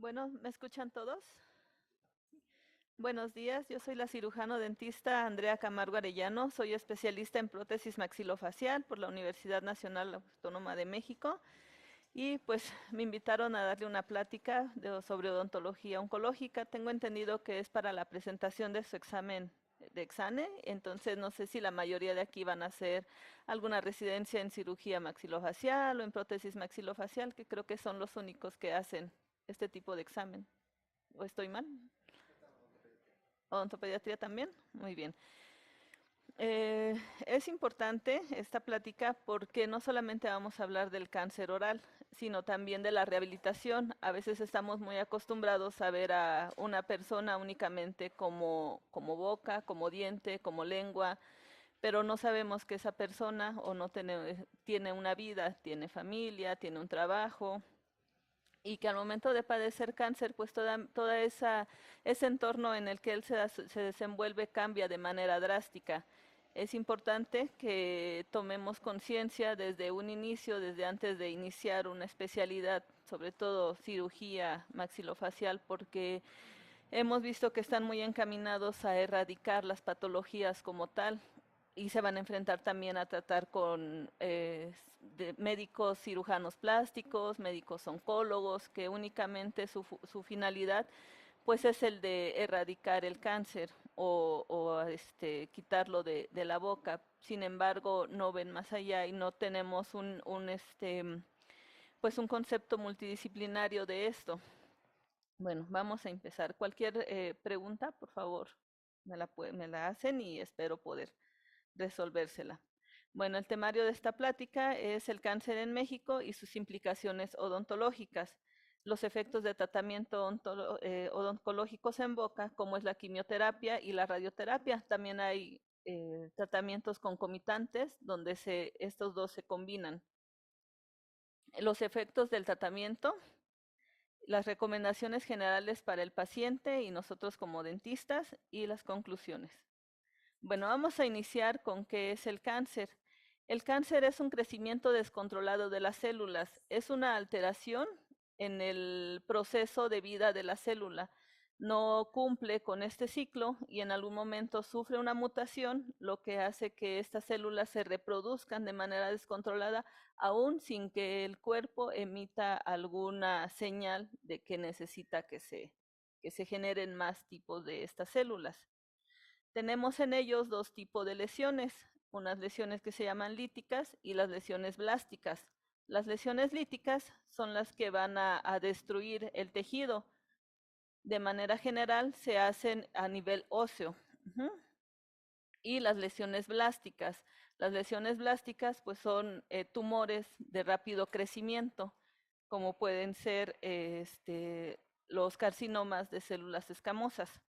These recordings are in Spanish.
Bueno, ¿me escuchan todos? Buenos días, yo soy la cirujano dentista Andrea Camargo Arellano, soy especialista en prótesis maxilofacial por la Universidad Nacional Autónoma de México y pues me invitaron a darle una plática sobre odontología oncológica. Tengo entendido que es para la presentación de su examen de exame, entonces no sé si la mayoría de aquí van a hacer alguna residencia en cirugía maxilofacial o en prótesis maxilofacial, que creo que son los únicos que hacen este tipo de examen. ¿O estoy mal? ¿Odontopediatría también? Muy bien. Eh, es importante esta plática porque no solamente vamos a hablar del cáncer oral, sino también de la rehabilitación. A veces estamos muy acostumbrados a ver a una persona únicamente como boca, como diente, como lengua, pero no sabemos que esa persona o no tiene una vida, tiene familia, tiene un trabajo, y que al momento de padecer cáncer, pues ese entorno en el que él se desenvuelve cambia de manera drástica. Es importante que tomemos conciencia desde un inicio, desde antes de iniciar una especialidad, sobre todo cirugía maxilofacial, porque hemos visto que están muy encaminados a erradicar las patologías como tal y se van a enfrentar también a tratar con médicos cirujanos plásticos, médicos oncólogos, que únicamente su finalidad pues es el de erradicar el cáncer o quitarlo de la boca. Sin embargo, no ven más allá y no tenemos pues un concepto multidisciplinario de esto. Bueno, vamos a empezar. Cualquier pregunta, por favor, me la hacen y espero poder resolvérsela. Bueno, el temario de esta plática es el cáncer en México y sus implicaciones odontológicas, los efectos de tratamiento odoncológicos en boca, como es la quimioterapia y la radioterapia. También hay tratamientos concomitantes donde estos dos se combinan. Los efectos del tratamiento, las recomendaciones generales para el paciente y nosotros como dentistas y las conclusiones. Bueno, vamos a iniciar con qué es el cáncer. El cáncer es un crecimiento descontrolado de las células, es una alteración en el proceso de vida de la célula. No cumple con este ciclo y en algún momento sufre una mutación, lo que hace que estas células se reproduzcan de manera descontrolada, aún sin que el cuerpo emita alguna señal de que necesita que se generen más tipos de estas células. Tenemos en ellos dos tipos de lesiones, unas lesiones que se llaman líticas y las lesiones blásticas. Las lesiones líticas son las que van a destruir el tejido. De manera general se hacen a nivel óseo. Y las lesiones blásticas pues son tumores de rápido crecimiento, como pueden ser los carcinomas de células escamosas,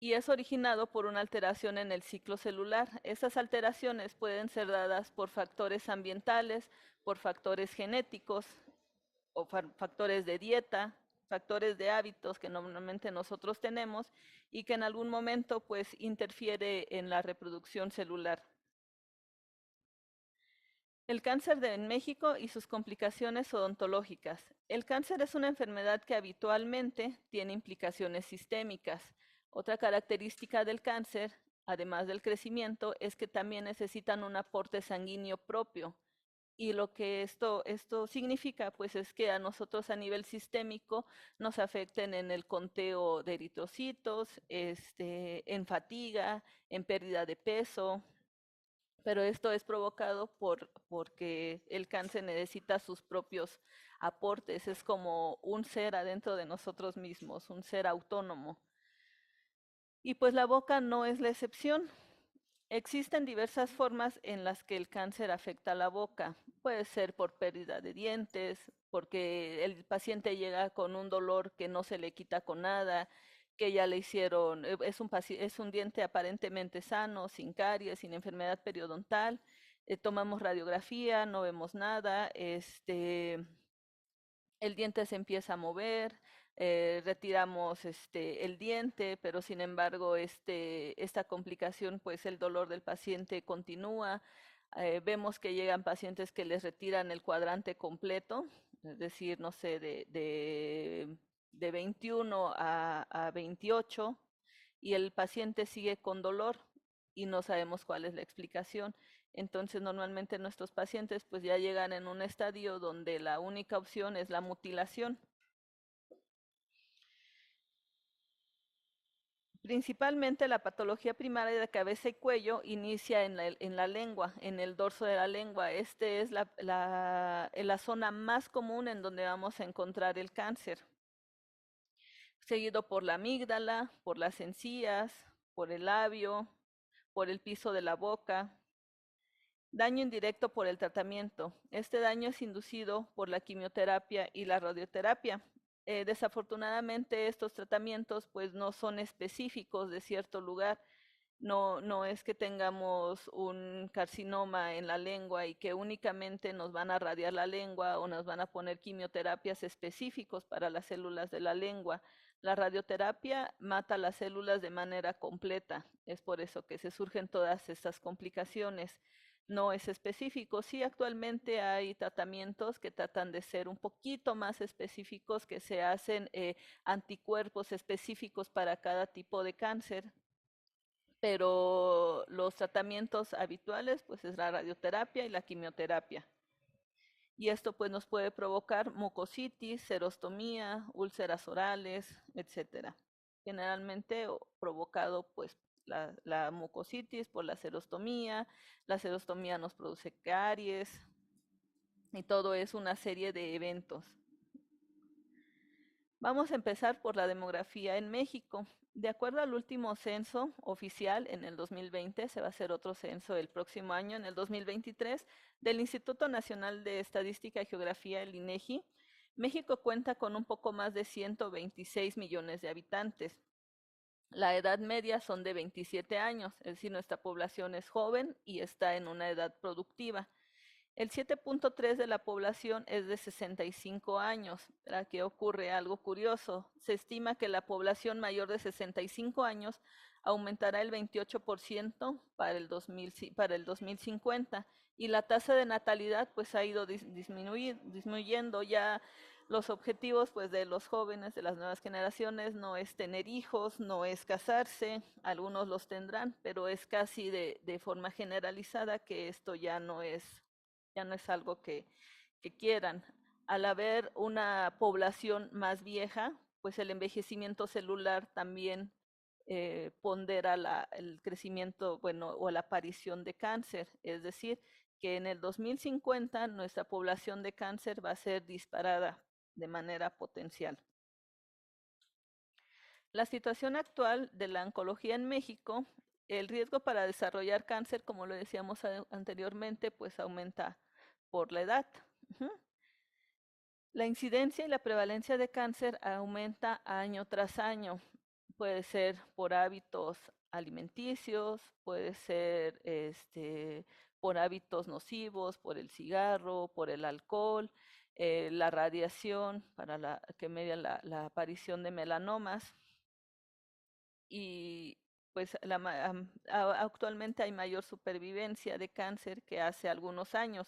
y es originado por una alteración en el ciclo celular. Esas alteraciones pueden ser dadas por factores ambientales, por factores genéticos o factores de dieta, factores de hábitos que normalmente nosotros tenemos y que en algún momento pues interfiere en la reproducción celular. El cáncer en México y sus complicaciones odontológicas. El cáncer es una enfermedad que habitualmente tiene implicaciones sistémicas. Otra característica del cáncer, además del crecimiento, es que también necesitan un aporte sanguíneo propio. Y lo que esto significa, pues, es que a nosotros a nivel sistémico nos afecten en el conteo de eritrocitos, en fatiga, en pérdida de peso, pero esto es provocado porque el cáncer necesita sus propios aportes, es como un ser adentro de nosotros mismos, un ser autónomo. Y pues la boca no es la excepción. Existen diversas formas en las que el cáncer afecta a la boca. Puede ser por pérdida de dientes, porque el paciente llega con un dolor que no se le quita con nada, que ya le hicieron, es un diente aparentemente sano, sin caries, sin enfermedad periodontal. Tomamos radiografía, no vemos nada, el diente se empieza a mover, retiramos el diente, pero sin embargo esta complicación, pues el dolor del paciente continúa. Vemos que llegan pacientes que les retiran el cuadrante completo, es decir, no sé, de 21 a 28, y el paciente sigue con dolor y no sabemos cuál es la explicación. Entonces, normalmente nuestros pacientes pues ya llegan en un estadio donde la única opción es la mutilación. Principalmente la patología primaria de cabeza y cuello inicia en la lengua, en el dorso de la lengua. Este es la zona más común en donde vamos a encontrar el cáncer, seguido por la amígdala, por las encías, por el labio, por el piso de la boca. Daño indirecto por el tratamiento. Este daño es inducido por la quimioterapia y la radioterapia. Desafortunadamente estos tratamientos pues no son específicos de cierto lugar. No es que tengamos un carcinoma en la lengua y que únicamente nos van a radiar la lengua o nos van a poner quimioterapias específicos para las células de la lengua. La radioterapia mata las células de manera completa. Es por eso que se surgen todas estas complicaciones. No es específico. Sí, actualmente hay tratamientos que tratan de ser un poquito más específicos, que se hacen anticuerpos específicos para cada tipo de cáncer, pero los tratamientos habituales pues es la radioterapia y la quimioterapia. Y esto pues nos puede provocar mucositis, serostomía, úlceras orales, etcétera. Generalmente provocado pues la mucositis por la serostomía nos produce caries y todo es una serie de eventos. Vamos a empezar por la demografía en México. De acuerdo al último censo oficial en el 2020, se va a hacer otro censo el próximo año, en el 2023, del Instituto Nacional de Estadística y Geografía, el INEGI. México cuenta con un poco más de 126 millones de habitantes. La edad media son de 27 años, es decir, nuestra población es joven y está en una edad productiva. El 7.3 de la población es de 65 años. Aquí ocurre algo curioso. Se estima que la población mayor de 65 años aumentará el 28% para el 2050 y la tasa de natalidad pues ha ido disminuyendo. Ya los objetivos pues de los jóvenes, de las nuevas generaciones, no es tener hijos, no es casarse, algunos los tendrán, pero es casi de forma generalizada que esto ya no es algo que quieran. Al haber una población más vieja, pues el envejecimiento celular también pondera el crecimiento, bueno, o la aparición de cáncer. Es decir, que en el 2050 nuestra población de cáncer va a ser disparada de manera potencial. La situación actual de la oncología en México, el riesgo para desarrollar cáncer, como lo decíamos anteriormente, pues aumenta por la edad. La incidencia y la prevalencia de cáncer aumenta año tras año. Puede ser por hábitos alimenticios, puede ser por hábitos nocivos, por el cigarro, por el alcohol, la radiación que media la aparición de melanomas. Y pues actualmente hay mayor supervivencia de cáncer que hace algunos años.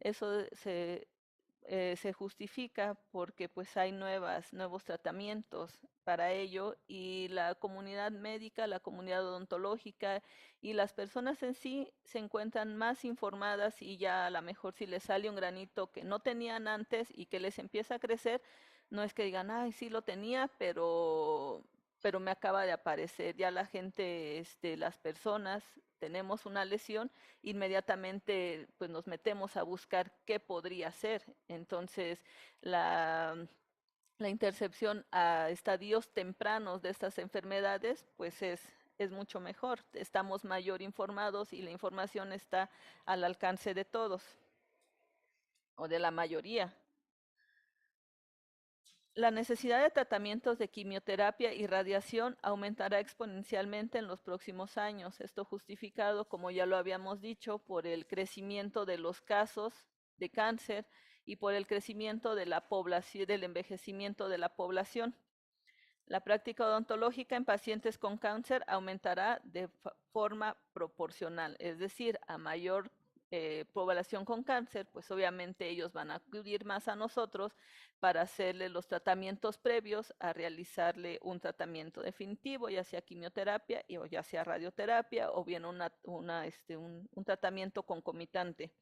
Eso se justifica porque pues hay nuevos tratamientos para ello, y la comunidad médica, la comunidad odontológica y las personas en sí se encuentran más informadas, y ya a lo mejor si les sale un granito que no tenían antes y que les empieza a crecer, no es que digan, ay, sí lo tenía, pero me acaba de aparecer. Ya la gente, las personas tenemos una lesión, inmediatamente pues nos metemos a buscar qué podría ser. Entonces, la intercepción a estadios tempranos de estas enfermedades pues es mucho mejor. Estamos mayor informados y la información está al alcance de todos o de la mayoría. La necesidad de tratamientos de quimioterapia y radiación aumentará exponencialmente en los próximos años. Esto justificado, como ya lo habíamos dicho, por el crecimiento de los casos de cáncer y por el crecimiento de la población, del envejecimiento de la población. La práctica odontológica en pacientes con cáncer aumentará de forma proporcional, es decir, a mayor población con cáncer, pues obviamente ellos van a acudir más a nosotros para hacerle los tratamientos previos a realizarle un tratamiento definitivo, ya sea quimioterapia o ya sea radioterapia o bien un tratamiento concomitante.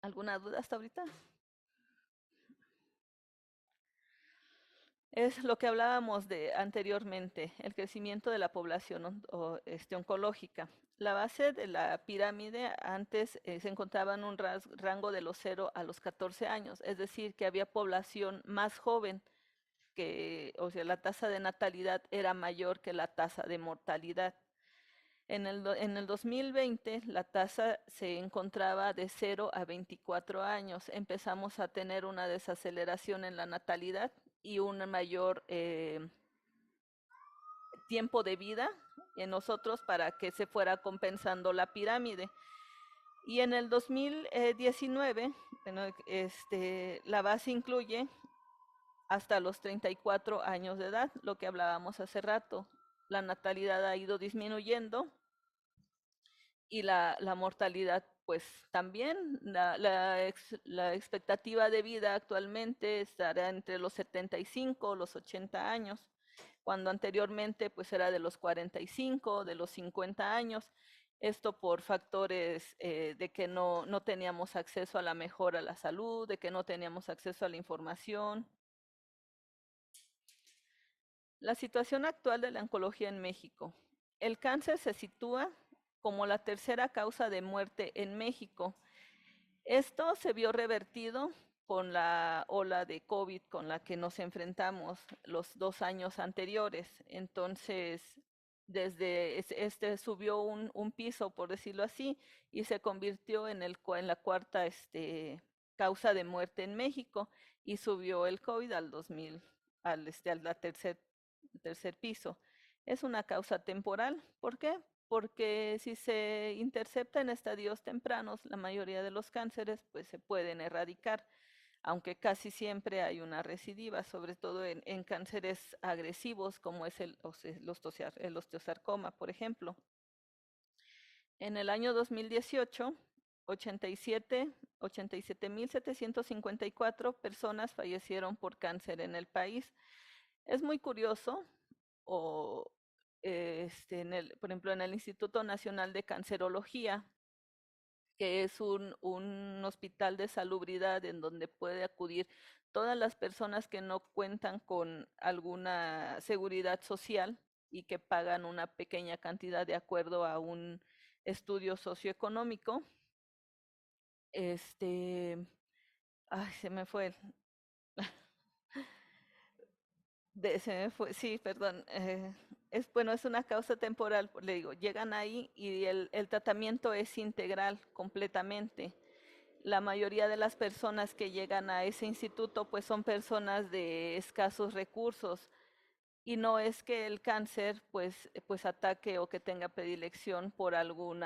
¿Alguna duda hasta ahorita? Es lo que hablábamos de anteriormente, el crecimiento de la población oncológica. La base de la pirámide antes se encontraba en un rango de los 0 a los 14 años, es decir, que había población más joven, o sea, la tasa de natalidad era mayor que la tasa de mortalidad. En el 2020 la tasa se encontraba de 0 a 24 años. Empezamos a tener una desaceleración en la natalidad y un mayor tiempo de vida en nosotros para que se fuera compensando la pirámide. Y en el 2019, bueno, la base incluye hasta los 34 años de edad, lo que hablábamos hace rato. La natalidad ha ido disminuyendo y la mortalidad pues también. La expectativa de vida actualmente estará entre los 75 los 80 años, cuando anteriormente pues era de los 45, de los 50 años. Esto por factores de que no teníamos acceso a la mejora a la salud, de que no teníamos acceso a la información. La situación actual de la oncología en México. El cáncer se sitúa como la tercera causa de muerte en México. Esto se vio revertido con la ola de COVID con la que nos enfrentamos los 2 años anteriores. Entonces, desde subió un piso, por decirlo así, y se convirtió en la cuarta causa de muerte en México y subió el COVID al 2000, al tercer piso. Es una causa temporal. ¿Por qué? Porque si se intercepta en estadios tempranos, la mayoría de los cánceres pues se pueden erradicar, aunque casi siempre hay una recidiva, sobre todo en cánceres agresivos como es el osteosarcoma, por ejemplo. En el año 2018, 87.754 personas fallecieron por cáncer en el país. Es muy curioso, o por ejemplo, en el Instituto Nacional de Cancerología, que es un hospital de salubridad en donde puede acudir todas las personas que no cuentan con alguna seguridad social y que pagan una pequeña cantidad de acuerdo a un estudio socioeconómico. Ay, se me fue. Se me fue, sí, perdón. Bueno, es una causa temporal, le digo, llegan ahí y el tratamiento es integral completamente. La mayoría de las personas que llegan a ese instituto pues son personas de escasos recursos y no es que el cáncer pues ataque o que tenga predilección por algún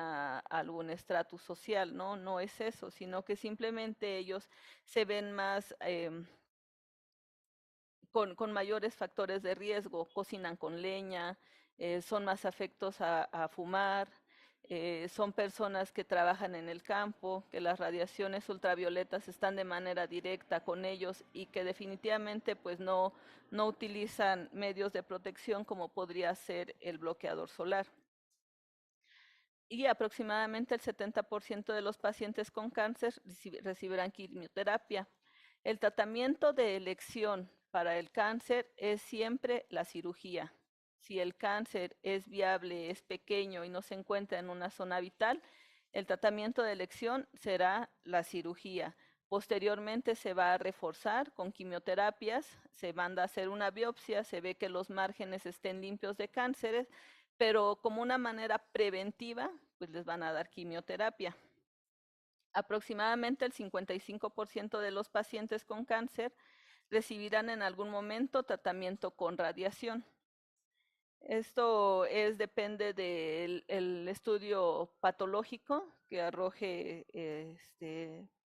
estratus social, ¿no? No es eso, sino que simplemente ellos se ven más con mayores factores de riesgo, cocinan con leña, son más afectos a fumar, son personas que trabajan en el campo, que las radiaciones ultravioletas están de manera directa con ellos y que definitivamente pues no utilizan medios de protección como podría ser el bloqueador solar. Y aproximadamente el 70% de los pacientes con cáncer recibirán quimioterapia. El tratamiento de elección para el cáncer es siempre la cirugía. Si el cáncer es viable, es pequeño y no se encuentra en una zona vital, el tratamiento de elección será la cirugía. Posteriormente se va a reforzar con quimioterapias, se manda a hacer una biopsia, se ve que los márgenes estén limpios de cánceres, pero como una manera preventiva, pues les van a dar quimioterapia. Aproximadamente el 55% de los pacientes con cáncer recibirán en algún momento tratamiento con radiación. Esto depende del estudio patológico que arroje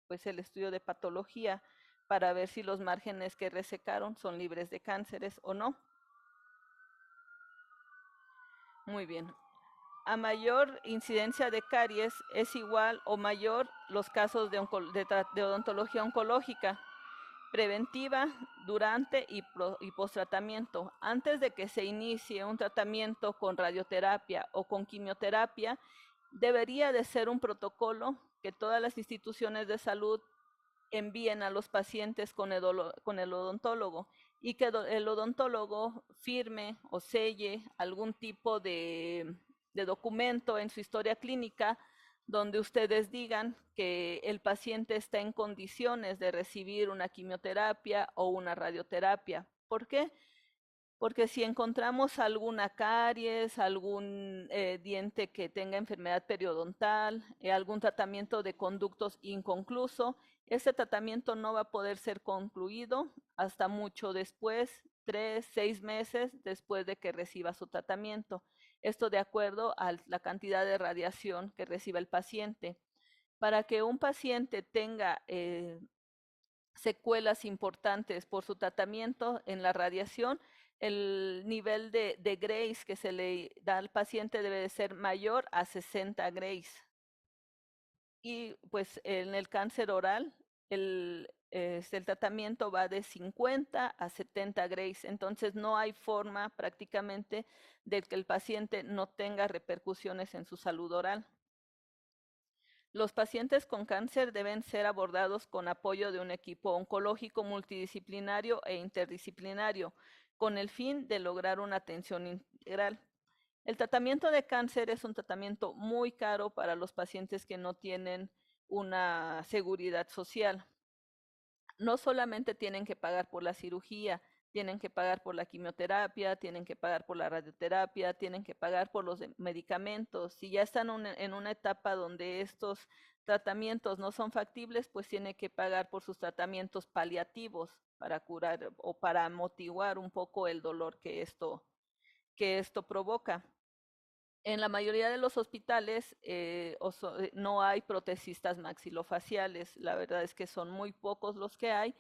pues el estudio de patología para ver si los márgenes que resecaron son libres de cánceres o no. Muy bien. A mayor incidencia de caries es igual o mayor los casos de odontología oncológica preventiva, durante y post-tratamiento. Antes de que se inicie un tratamiento con radioterapia o con quimioterapia, debería de ser un protocolo que todas las instituciones de salud envíen a los pacientes con el odontólogo y que el odontólogo firme o selle algún tipo de documento en su historia clínica donde ustedes digan que el paciente está en condiciones de recibir una quimioterapia o una radioterapia. ¿Por qué? Porque si encontramos alguna caries, algún diente que tenga enfermedad periodontal, algún tratamiento de conductos inconcluso, ese tratamiento no va a poder ser concluido hasta mucho después, 3, 6 meses después de que reciba su tratamiento. Esto de acuerdo a la cantidad de radiación que reciba el paciente. Para que un paciente tenga secuelas importantes por su tratamiento en la radiación, el nivel de Grace que se le da al paciente debe de ser mayor a 60 Grace. Y pues en el cáncer oral, el tratamiento va de 50 a 70 Grace. Entonces no hay forma prácticamente de que el paciente no tenga repercusiones en su salud oral. Los pacientes con cáncer deben ser abordados con apoyo de un equipo oncológico multidisciplinario e interdisciplinario, con el fin de lograr una atención integral. El tratamiento de cáncer es un tratamiento muy caro para los pacientes que no tienen una seguridad social. No solamente tienen que pagar por la cirugía, tienen que pagar por la quimioterapia, tienen que pagar por la radioterapia, tienen que pagar por los medicamentos. Si ya están en una etapa donde estos tratamientos no son factibles, pues tiene que pagar por sus tratamientos paliativos para curar o para amortiguar un poco el dolor que esto provoca. En la mayoría de los hospitales no hay protesistas maxilofaciales, la verdad es que son muy pocos los que hay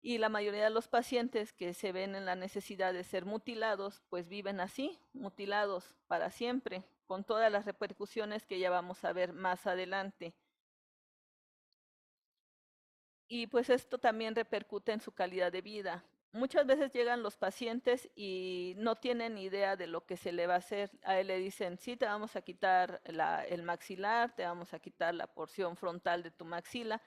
y la mayoría de los pacientes que se ven en la necesidad de ser mutilados, pues viven así, mutilados para siempre, con todas las repercusiones que ya vamos a ver más adelante. Y pues esto también repercute en su calidad de vida. Muchas veces llegan los pacientes y no tienen idea de lo que se le va a hacer. A él le dicen, sí, te vamos a quitar el maxilar, te vamos a quitar la porción frontal de tu maxila.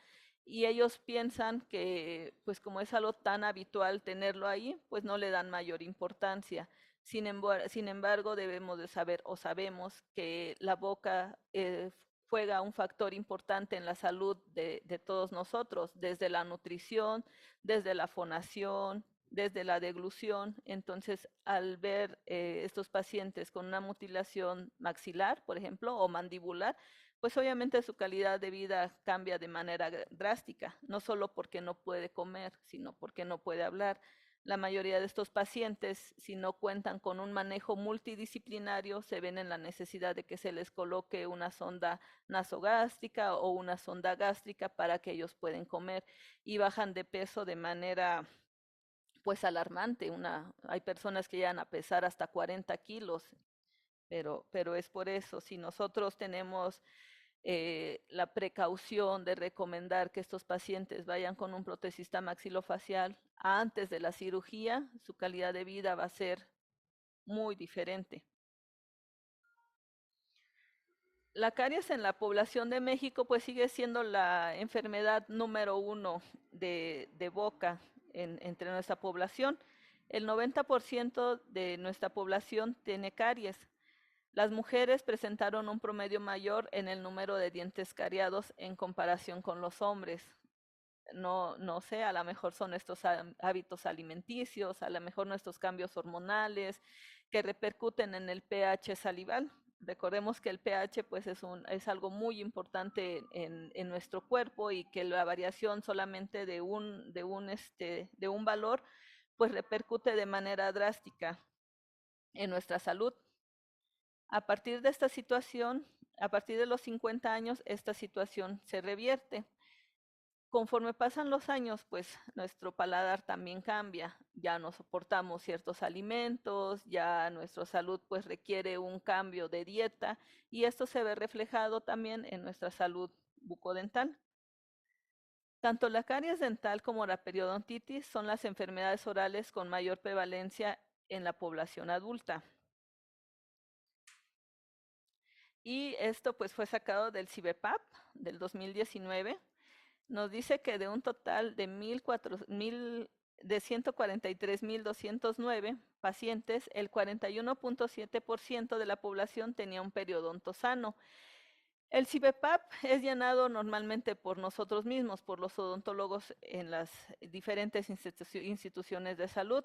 Y ellos piensan que, pues como es algo tan habitual tenerlo ahí, pues no le dan mayor importancia. Sin embargo, debemos de saber o sabemos que la boca juega un factor importante en la salud de todos nosotros, desde la nutrición, desde la fonación, desde la deglución. Entonces, al ver estos pacientes con una mutilación maxilar, por ejemplo, o mandibular, pues obviamente su calidad de vida cambia de manera drástica, no solo porque no puede comer, sino porque no puede hablar. La mayoría de estos pacientes, si no cuentan con un manejo multidisciplinario, se ven en la necesidad de que se les coloque una sonda nasogástrica o una sonda gástrica para que ellos puedan comer y bajan de peso de manera pues alarmante. Hay personas que llegan a pesar hasta 40 kilos, pero es por eso, si nosotros tenemos la precaución de recomendar que estos pacientes vayan con un protesista maxilofacial antes de la cirugía, su calidad de vida va a ser muy diferente. La caries en la población de México pues sigue siendo la enfermedad número 1 de boca entre nuestra población. El 90% de nuestra población tiene caries. Las mujeres presentaron un promedio mayor en el número de dientes cariados en comparación con los hombres. No sé, a lo mejor son estos hábitos alimenticios, a lo mejor nuestros cambios hormonales que repercuten en el pH salival. Recordemos que el pH pues es algo muy importante en nuestro cuerpo y que la variación solamente de un valor pues repercute de manera drástica en nuestra salud. A partir de esta situación, a partir de los 50 años, esta situación se revierte. Conforme pasan los años, pues nuestro paladar también cambia, ya no soportamos ciertos alimentos, ya nuestra salud pues requiere un cambio de dieta y esto se ve reflejado también en nuestra salud bucodental. Tanto la caries dental como la periodontitis son las enfermedades orales con mayor prevalencia en la población adulta. Y esto pues fue sacado del CIBEPAP del 2019. Nos dice que de un total de 143.209 pacientes, el 41.7% de la población tenía un periodonto sano. El CIBEPAP es llenado normalmente por nosotros mismos, por los odontólogos en las diferentes instituciones de salud.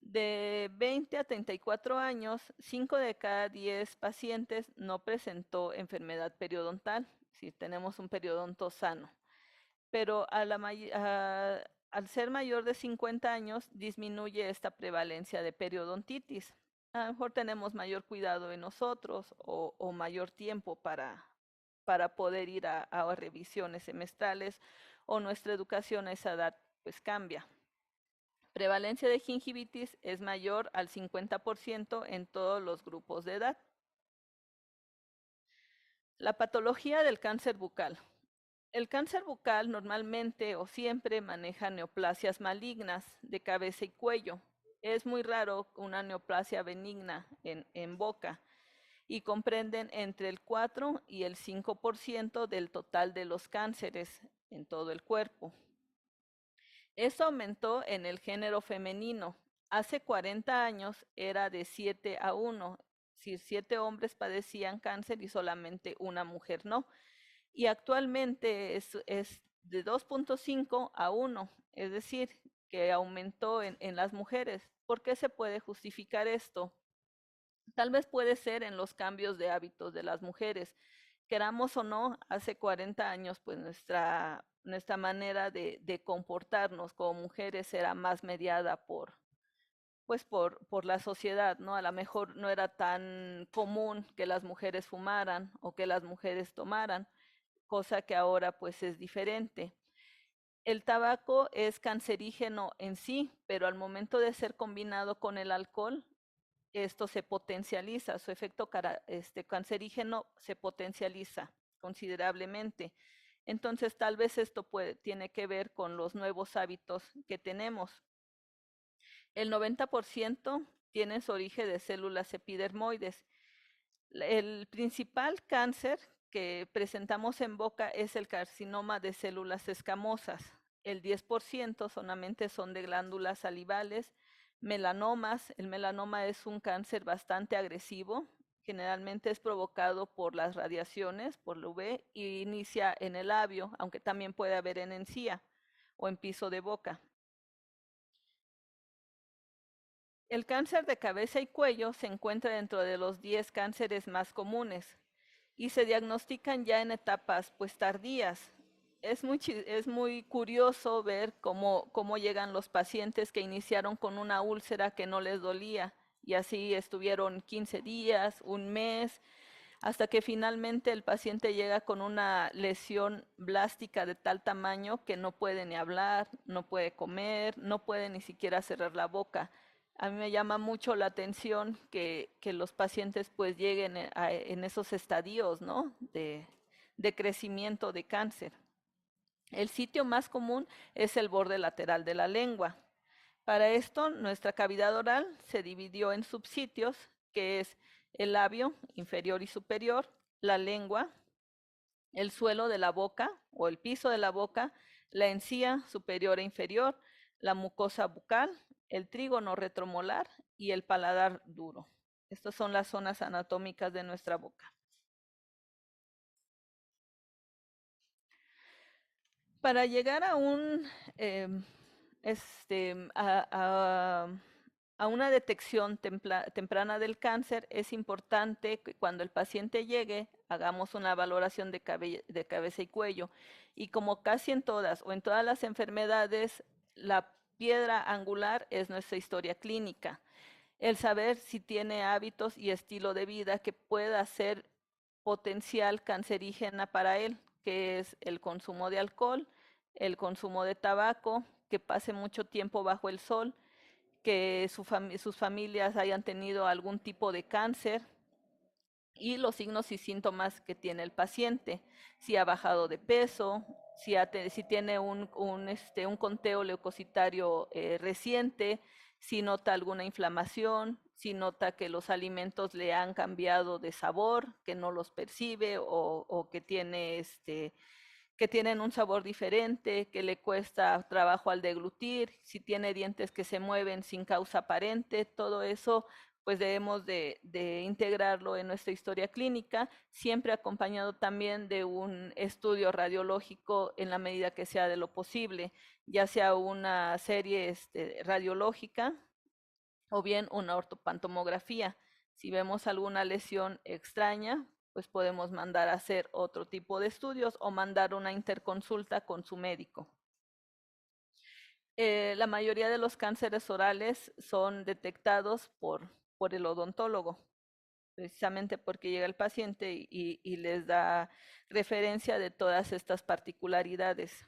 De 20 a 34 años, 5 de cada 10 pacientes no presentó enfermedad periodontal, si tenemos un periodonto sano. Pero al ser mayor de 50 años disminuye esta prevalencia de periodontitis. A lo mejor tenemos mayor cuidado en nosotros o mayor tiempo para poder ir a revisiones semestrales o nuestra educación a esa edad pues cambia. Prevalencia de gingivitis es mayor al 50% en todos los grupos de edad. La patología del cáncer bucal. El cáncer bucal normalmente o siempre maneja neoplasias malignas de cabeza y cuello. Es muy raro una neoplasia benigna en boca y comprenden entre el 4 y el 5% del total de los cánceres en todo el cuerpo. Esto aumentó en el género femenino. Hace 40 años era de 7 a 1, si 7 hombres padecían cáncer y solamente una mujer no. Y actualmente es de 2.5 a 1, es decir, que aumentó en las mujeres. ¿Por qué se puede justificar esto? Tal vez puede ser en los cambios de hábitos de las mujeres. Queramos o no, hace 40 años, pues nuestra manera de comportarnos como mujeres era más mediada por la sociedad, ¿no? A lo mejor no era tan común que las mujeres fumaran o que las mujeres tomaran, cosa que ahora pues es diferente. El tabaco es cancerígeno en sí, pero al momento de ser combinado con el alcohol, esto se potencializa, su efecto cancerígeno se potencializa considerablemente. Entonces, tal vez esto tiene que ver con los nuevos hábitos que tenemos. El 90% tiene su origen de células epidermoides. El principal cáncer que presentamos en boca es el carcinoma de células escamosas. El 10% solamente son de glándulas salivales, melanomas. El melanoma es un cáncer bastante agresivo. Generalmente es provocado por las radiaciones, por la UV, y inicia en el labio, aunque también puede haber en encía o en piso de boca. El cáncer de cabeza y cuello se encuentra dentro de los 10 cánceres más comunes y se diagnostican ya en etapas pues tardías. Es muy curioso ver cómo llegan los pacientes que iniciaron con una úlcera que no les dolía y así estuvieron 15 días, un mes, hasta que finalmente el paciente llega con una lesión blástica de tal tamaño que no puede ni hablar, no puede comer, no puede ni siquiera cerrar la boca. A mí me llama mucho la atención que los pacientes pues lleguen en esos estadios, ¿no? de crecimiento de cáncer. El sitio más común es el borde lateral de la lengua. Para esto, nuestra cavidad oral se dividió en subsitios, que es el labio inferior y superior, la lengua, el suelo de la boca o el piso de la boca, la encía superior e inferior, la mucosa bucal, el trígono retromolar y el paladar duro. Estas son las zonas anatómicas de nuestra boca. Para llegar a a una detección temprana del cáncer, es importante que cuando el paciente llegue hagamos una valoración de cabeza y cuello. Y como casi en todas o en todas las enfermedades, la piedra angular es nuestra historia clínica. El saber si tiene hábitos y estilo de vida que pueda ser potencial cancerígena para él, que es el consumo de alcohol, el consumo de tabaco, que pase mucho tiempo bajo el sol, que sus familias hayan tenido algún tipo de cáncer y los signos y síntomas que tiene el paciente, si ha bajado de peso, si tiene un conteo leucocitario reciente, si nota alguna inflamación, si nota que los alimentos le han cambiado de sabor, que no los percibe o que tienen un sabor diferente, que le cuesta trabajo al deglutir, si tiene dientes que se mueven sin causa aparente, todo eso pues debemos de integrarlo en nuestra historia clínica, siempre acompañado también de un estudio radiológico en la medida que sea de lo posible, ya sea una serie radiológica o bien una ortopantomografía. Si vemos alguna lesión extraña, pues podemos mandar a hacer otro tipo de estudios o mandar una interconsulta con su médico. La mayoría de los cánceres orales son detectados por el odontólogo, precisamente porque llega el paciente y les da referencia de todas estas particularidades.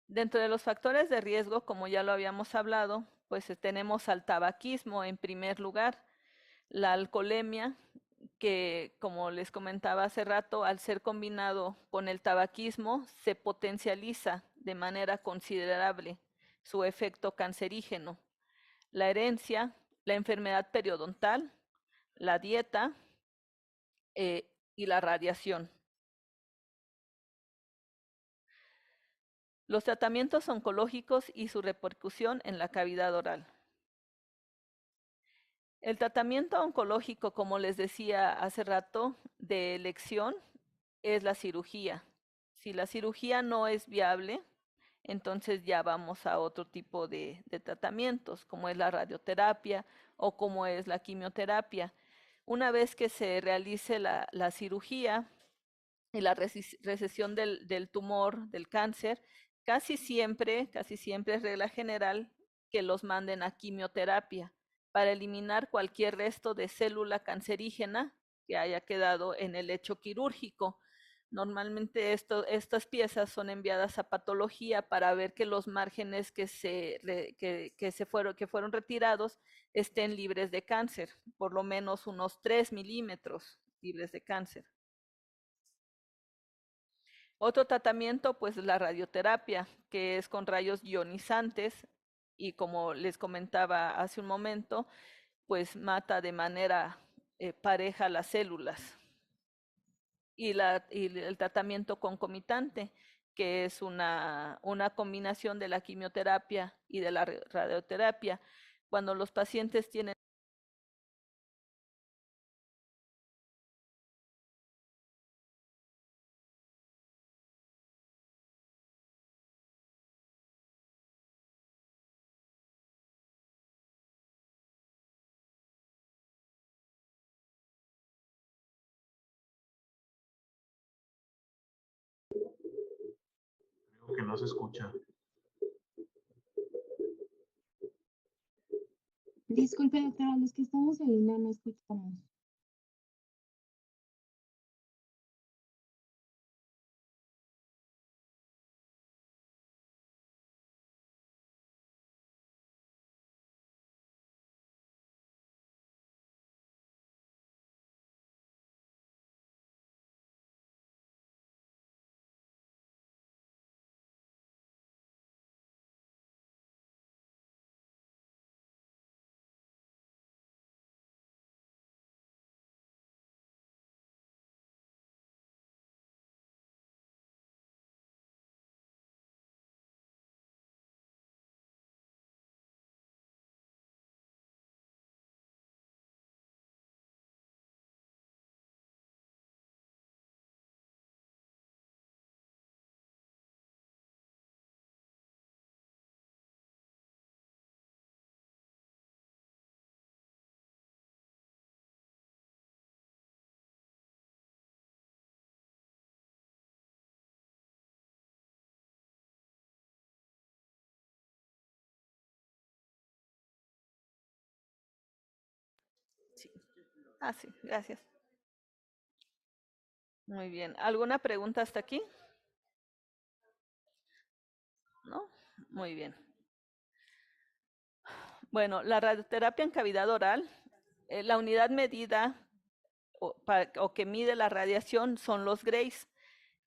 Dentro de los factores de riesgo, como ya lo habíamos hablado, pues tenemos al tabaquismo en primer lugar, la alcoholemia, que como les comentaba hace rato, al ser combinado con el tabaquismo, se potencializa de manera considerable su efecto cancerígeno. La herencia, la enfermedad periodontal, la dieta y la radiación. Los tratamientos oncológicos y su repercusión en la cavidad oral. El tratamiento oncológico, como les decía hace rato, de elección es la cirugía. Si la cirugía no es viable, entonces ya vamos a otro tipo de tratamientos, como es la radioterapia o como es la quimioterapia. Una vez que se realice la cirugía y la recesión del tumor, del cáncer, casi siempre es regla general que los manden a quimioterapia para eliminar cualquier resto de célula cancerígena que haya quedado en el lecho quirúrgico. Normalmente estas piezas son enviadas a patología para ver que los márgenes que fueron retirados estén libres de cáncer, por lo menos unos 3 milímetros libres de cáncer. Otro tratamiento, pues la radioterapia, que es con rayos ionizantes y como les comentaba hace un momento, pues mata de manera pareja las células. Y el tratamiento concomitante, que es una combinación de la quimioterapia y de la radioterapia. Cuando los pacientes tienen Creo que no se escucha. Disculpe, doctora, los que estamos en línea no escuchamos. Sí. Ah, sí, gracias. Muy bien. ¿Alguna pregunta hasta aquí? ¿no? Muy bien. Bueno, la radioterapia en cavidad oral, la unidad medida o que mide la radiación son los grays.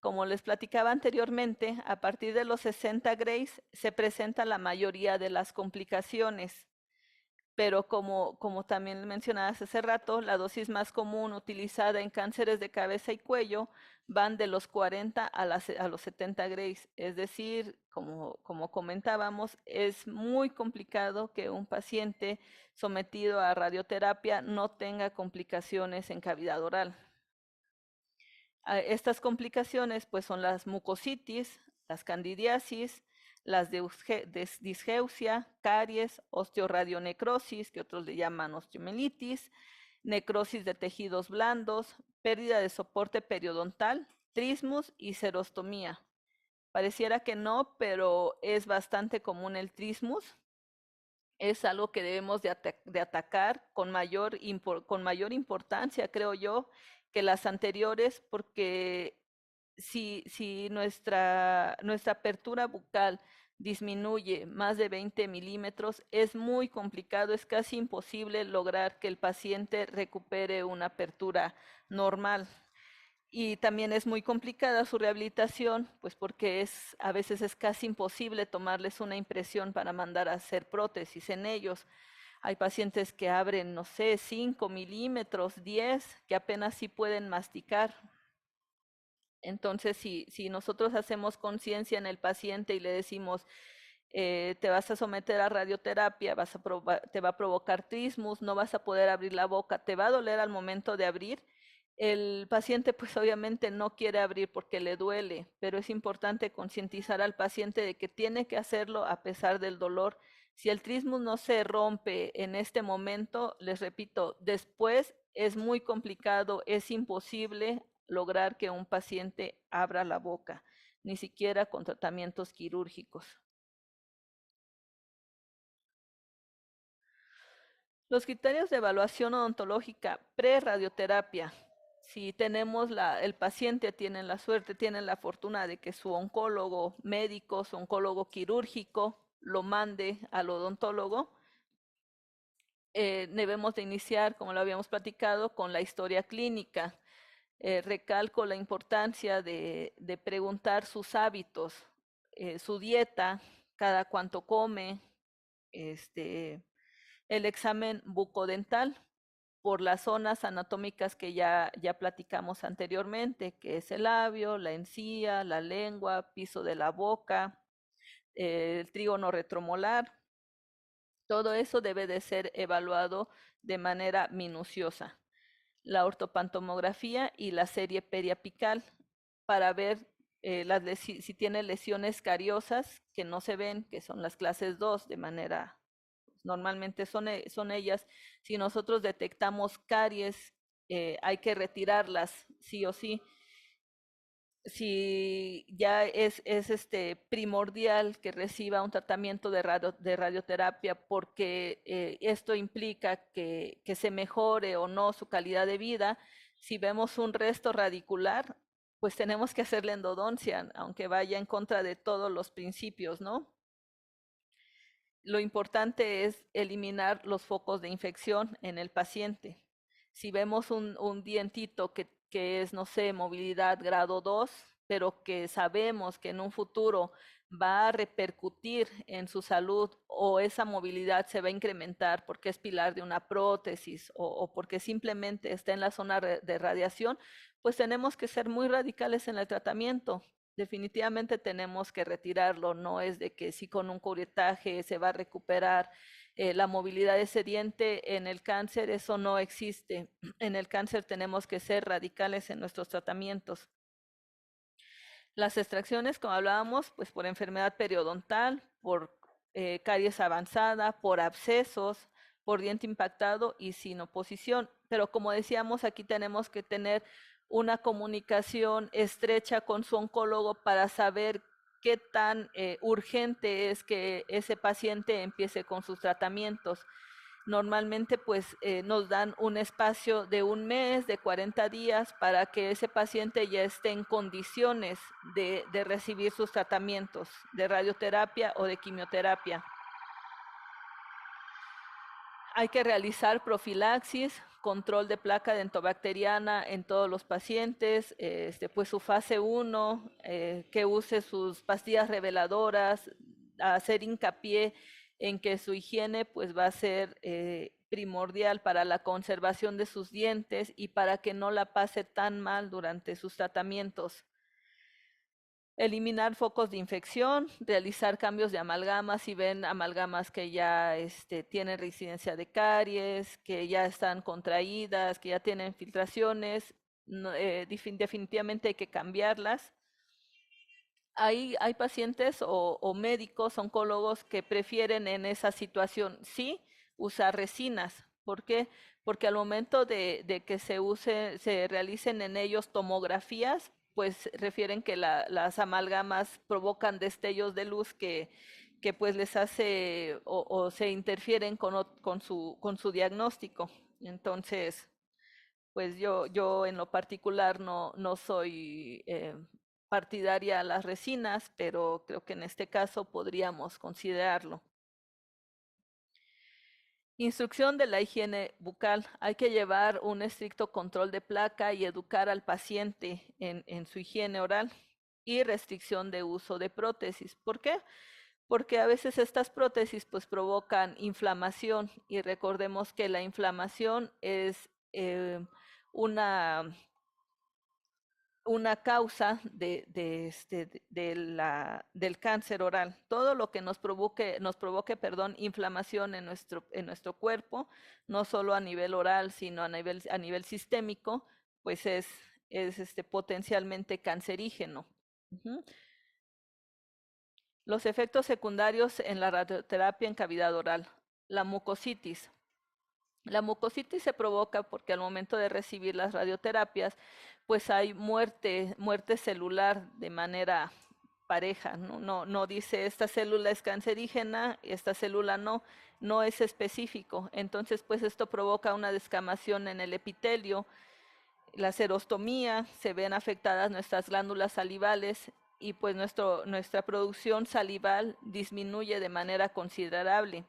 Como les platicaba anteriormente, a partir de los 60 grays se presenta la mayoría de las complicaciones. Pero como también mencionabas hace rato, la dosis más común utilizada en cánceres de cabeza y cuello van de los 40 a los 70 grays. Es decir, como comentábamos, es muy complicado que un paciente sometido a radioterapia no tenga complicaciones en cavidad oral. Estas complicaciones pues son las mucositis, las candidiasis, las disgeusia, caries, osteoradionecrosis, que otros le llaman osteomielitis, necrosis de tejidos blandos, pérdida de soporte periodontal, trismus y serostomía. Pareciera que no, pero es bastante común el trismus. Es algo que debemos de atacar con mayor importancia, creo yo, que las anteriores, porque si nuestra apertura bucal disminuye más de 20 milímetros, es muy complicado, es casi imposible lograr que el paciente recupere una apertura normal. Y también es muy complicada su rehabilitación, pues porque a veces es casi imposible tomarles una impresión para mandar a hacer prótesis en ellos. Hay pacientes que abren, no sé, 5 milímetros, 10, que apenas sí pueden masticar. Entonces, si nosotros hacemos conciencia en el paciente y le decimos, te vas a someter a radioterapia, te va a provocar trismus, no vas a poder abrir la boca, te va a doler al momento de abrir, el paciente pues obviamente no quiere abrir porque le duele, pero es importante concientizar al paciente de que tiene que hacerlo a pesar del dolor. Si el trismus no se rompe en este momento, les repito, después es muy complicado, es imposible lograr que un paciente abra la boca, ni siquiera con tratamientos quirúrgicos. Los criterios de evaluación odontológica pre-radioterapia. Si tenemos el paciente tiene la suerte, tiene la fortuna de que su oncólogo médico, su oncólogo quirúrgico lo mande al odontólogo, debemos de iniciar, como lo habíamos platicado, con la historia clínica. Recalco la importancia de preguntar sus hábitos, su dieta, cada cuánto come, el examen bucodental por las zonas anatómicas que ya platicamos anteriormente, que es el labio, la encía, la lengua, piso de la boca, el trígono retromolar. Todo eso debe de ser evaluado de manera minuciosa. La ortopantomografía y la serie periapical para ver si tiene lesiones cariosas que no se ven, que son las clases 2 de manera normalmente son ellas. Si nosotros detectamos caries, hay que retirarlas sí o sí. Si ya es primordial que reciba un tratamiento de radioterapia porque esto implica que se mejore o no su calidad de vida, si vemos un resto radicular, pues tenemos que hacerle endodoncia, aunque vaya en contra de todos los principios, ¿no? Lo importante es eliminar los focos de infección en el paciente. Si vemos un dientito que es, no sé, movilidad grado 2, pero que sabemos que en un futuro va a repercutir en su salud o esa movilidad se va a incrementar porque es pilar de una prótesis o porque simplemente está en la zona de radiación, pues tenemos que ser muy radicales en el tratamiento. Definitivamente tenemos que retirarlo, no es de que si con un curetaje se va a recuperar la movilidad de ese diente. En el cáncer eso no existe. En el cáncer tenemos que ser radicales en nuestros tratamientos. Las extracciones, como hablábamos, pues por enfermedad periodontal, por caries avanzada, por abscesos, por diente impactado y sin oposición. Pero como decíamos, aquí tenemos que tener una comunicación estrecha con su oncólogo para saber qué tan urgente es que ese paciente empiece con sus tratamientos. Normalmente pues nos dan un espacio de un mes, de 40 días, para que ese paciente ya esté en condiciones de recibir sus tratamientos de radioterapia o de quimioterapia. Hay que realizar profilaxis, control de placa dentobacteriana en todos los pacientes, pues su fase 1, que use sus pastillas reveladoras, hacer hincapié en que su higiene pues va a ser primordial para la conservación de sus dientes y para que no la pase tan mal durante sus tratamientos. Eliminar focos de infección, realizar cambios de amalgamas si ven amalgamas que ya tienen reincidencia de caries, que ya están contraídas, que ya tienen filtraciones, no, definitivamente hay que cambiarlas. Hay pacientes o médicos, oncólogos que prefieren en esa situación, sí, usar resinas. ¿Por qué? Porque al momento de que se realicen en ellos tomografías, pues refieren que las amalgamas provocan destellos de luz que pues les hace o se interfieren con su diagnóstico. Entonces, pues yo en lo particular no soy partidaria a las resinas, pero creo que en este caso podríamos considerarlo. Instrucción de la higiene bucal. Hay que llevar un estricto control de placa y educar al paciente en su higiene oral y restricción de uso de prótesis. ¿Por qué? Porque a veces estas prótesis pues provocan inflamación y recordemos que la inflamación es una causa del cáncer oral. Todo lo que nos provoque inflamación en nuestro cuerpo, no solo a nivel oral, sino a nivel sistémico, pues es potencialmente cancerígeno. Los efectos secundarios en la radioterapia en cavidad oral. La mucositis. La mucositis se provoca porque al momento de recibir las radioterapias, pues hay muerte celular de manera pareja, no dice esta célula es cancerígena, esta célula no es específico. Entonces, pues esto provoca una descamación en el epitelio, la serostomía, se ven afectadas nuestras glándulas salivales y pues nuestra producción salival disminuye de manera considerable.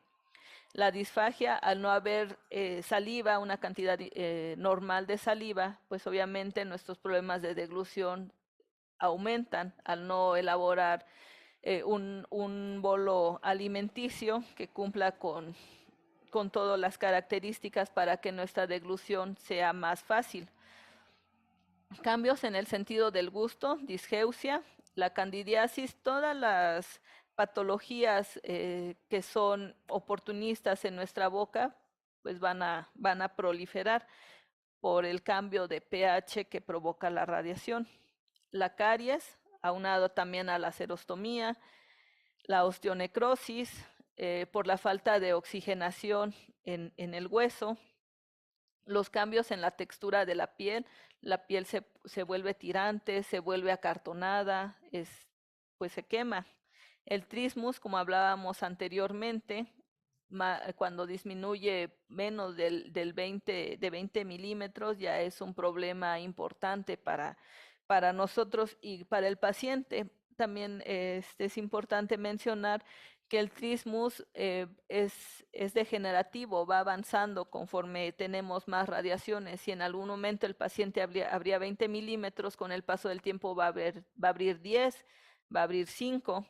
La disfagia, al no haber saliva, una cantidad normal de saliva, pues obviamente nuestros problemas de deglución aumentan al no elaborar un bolo alimenticio que cumpla con todas las características para que nuestra deglución sea más fácil. Cambios en el sentido del gusto, disgeusia, la candidiasis, todas las patologías que son oportunistas en nuestra boca, pues van a proliferar por el cambio de pH que provoca la radiación. La caries, aunado también a la serostomía, la osteonecrosis, por la falta de oxigenación en el hueso, los cambios en la textura de la piel se vuelve tirante, se vuelve acartonada, pues se quema. El trismus, como hablábamos anteriormente, cuando disminuye menos de 20 milímetros, ya es un problema importante para nosotros y para el paciente. También es importante mencionar que el trismus es degenerativo, va avanzando conforme tenemos más radiaciones. Si en algún momento el paciente habría 20 milímetros, con el paso del tiempo va a abrir 10, va a abrir 5.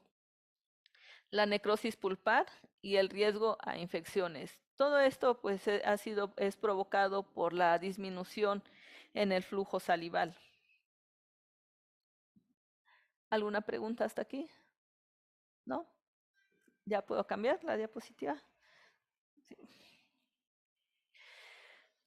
La necrosis pulpar y el riesgo a infecciones. Todo esto pues es provocado por la disminución en el flujo salival. ¿Alguna pregunta hasta aquí? ¿No? ¿Ya puedo cambiar la diapositiva? Sí.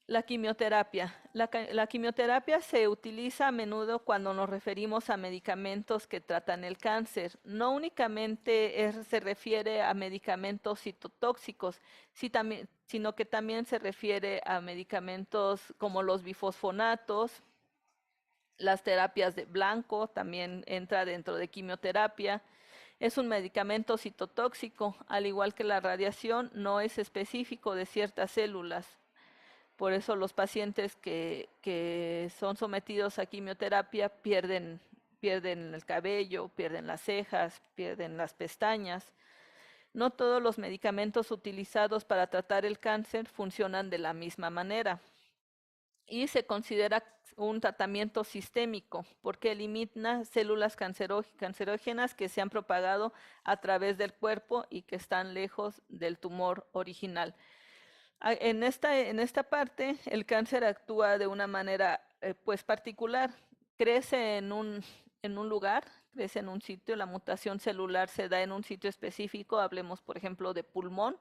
La quimioterapia. La quimioterapia se utiliza a menudo cuando nos referimos a medicamentos que tratan el cáncer. No únicamente se refiere a medicamentos citotóxicos, sino que también se refiere a medicamentos como los bifosfonatos, las terapias de blanco, también entra dentro de quimioterapia, Es un medicamento citotóxico, al igual que la radiación, no es específico de ciertas células. Por eso los pacientes que son sometidos a quimioterapia pierden el cabello, pierden las cejas, pierden las pestañas. No todos los medicamentos utilizados para tratar el cáncer funcionan de la misma manera y se considera un tratamiento sistémico porque elimina células cancerógenas que se han propagado a través del cuerpo y que están lejos del tumor original. En esta parte, el cáncer actúa de una manera pues particular. Crece en un lugar, crece en un sitio, la mutación celular se da en un sitio específico, hablemos por ejemplo de pulmón,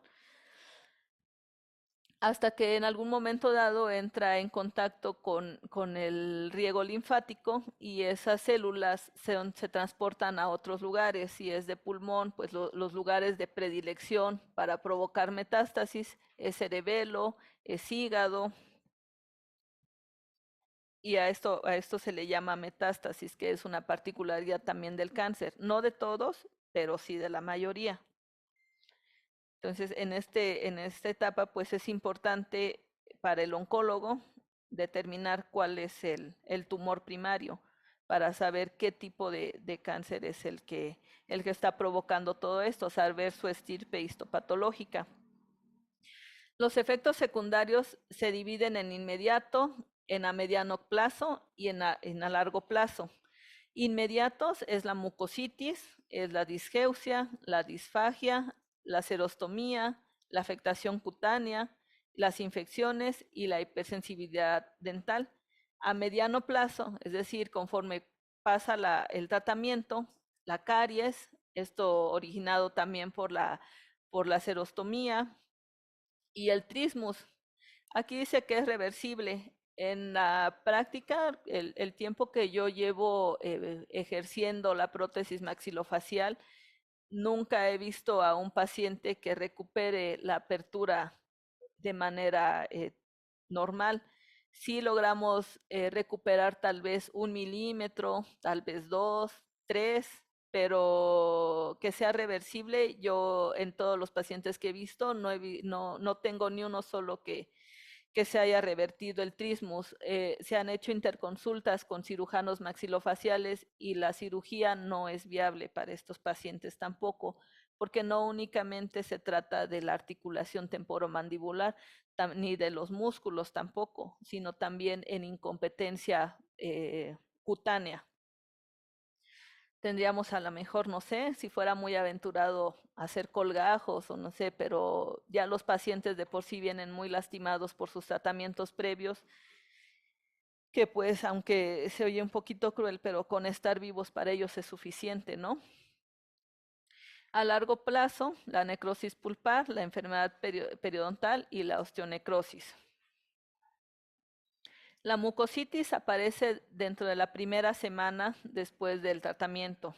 hasta que en algún momento dado entra en contacto con el riego linfático y esas células se transportan a otros lugares. Si es de pulmón, pues los lugares de predilección para provocar metástasis es cerebelo, es hígado, y a esto se le llama metástasis, que es una particularidad también del cáncer, no de todos, pero sí de la mayoría. Entonces, en esta etapa, pues es importante para el oncólogo determinar cuál es el tumor primario para saber qué tipo de cáncer es el que está provocando todo esto, saber su estirpe histopatológica. Los efectos secundarios se dividen en inmediato, en a mediano plazo y en a largo plazo. Inmediatos es la mucositis, es la disgeusia, la disfagia, la serostomía, la afectación cutánea, las infecciones y la hipersensibilidad dental. A mediano plazo, es decir, conforme pasa el tratamiento, la caries, esto originado también por la serostomía, y el trismus. Aquí dice que es reversible. En la práctica, el tiempo que yo llevo ejerciendo la prótesis maxilofacial, nunca he visto a un paciente que recupere la apertura de manera normal. Sí logramos recuperar tal vez 1 milímetro, tal vez 2, 3, pero que sea reversible, yo en todos los pacientes que he visto no tengo ni uno solo que se haya revertido el trismus. Se han hecho interconsultas con cirujanos maxilofaciales y la cirugía no es viable para estos pacientes tampoco, porque no únicamente se trata de la articulación temporomandibular, ni de los músculos tampoco, sino también en incompetencia cutánea. Tendríamos a lo mejor, no sé, si fuera muy aventurado hacer colgajos o no sé, pero ya los pacientes de por sí vienen muy lastimados por sus tratamientos previos, que pues aunque se oye un poquito cruel, pero con estar vivos para ellos es suficiente, ¿no? A largo plazo, la necrosis pulpar, la enfermedad periodontal y la osteonecrosis. La mucositis aparece dentro de la primera semana después del tratamiento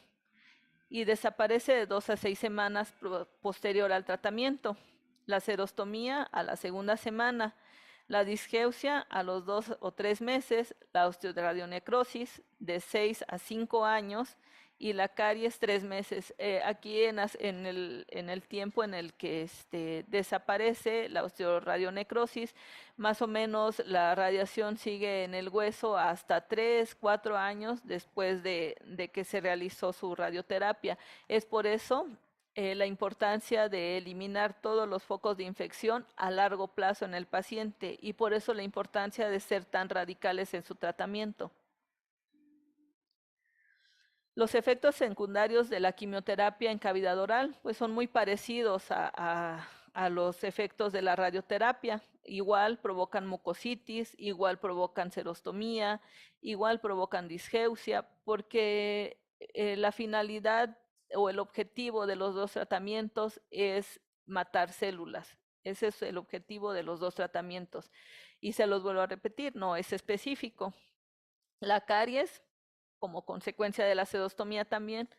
y desaparece de 2 a 6 semanas posterior al tratamiento. La serostomía a la segunda semana, la disgeusia a los 2 o 3 meses, la osteoradionecrosis de 6 a 5 años y la caries 3 meses. Aquí en el tiempo en el que desaparece la osteoradionecrosis, más o menos la radiación sigue en el hueso hasta 3, 4 años después de que se realizó su radioterapia. Es por eso la importancia de eliminar todos los focos de infección a largo plazo en el paciente y por eso la importancia de ser tan radicales en su tratamiento. Los efectos secundarios de la quimioterapia en cavidad oral pues son muy parecidos a los efectos de la radioterapia. Igual provocan mucositis, igual provocan serostomía, igual provocan disgeusia, porque la finalidad o el objetivo de los dos tratamientos es matar células. Ese es el objetivo de los dos tratamientos. Y se los vuelvo a repetir, no es específico. La caries, como consecuencia de la sedostomía también,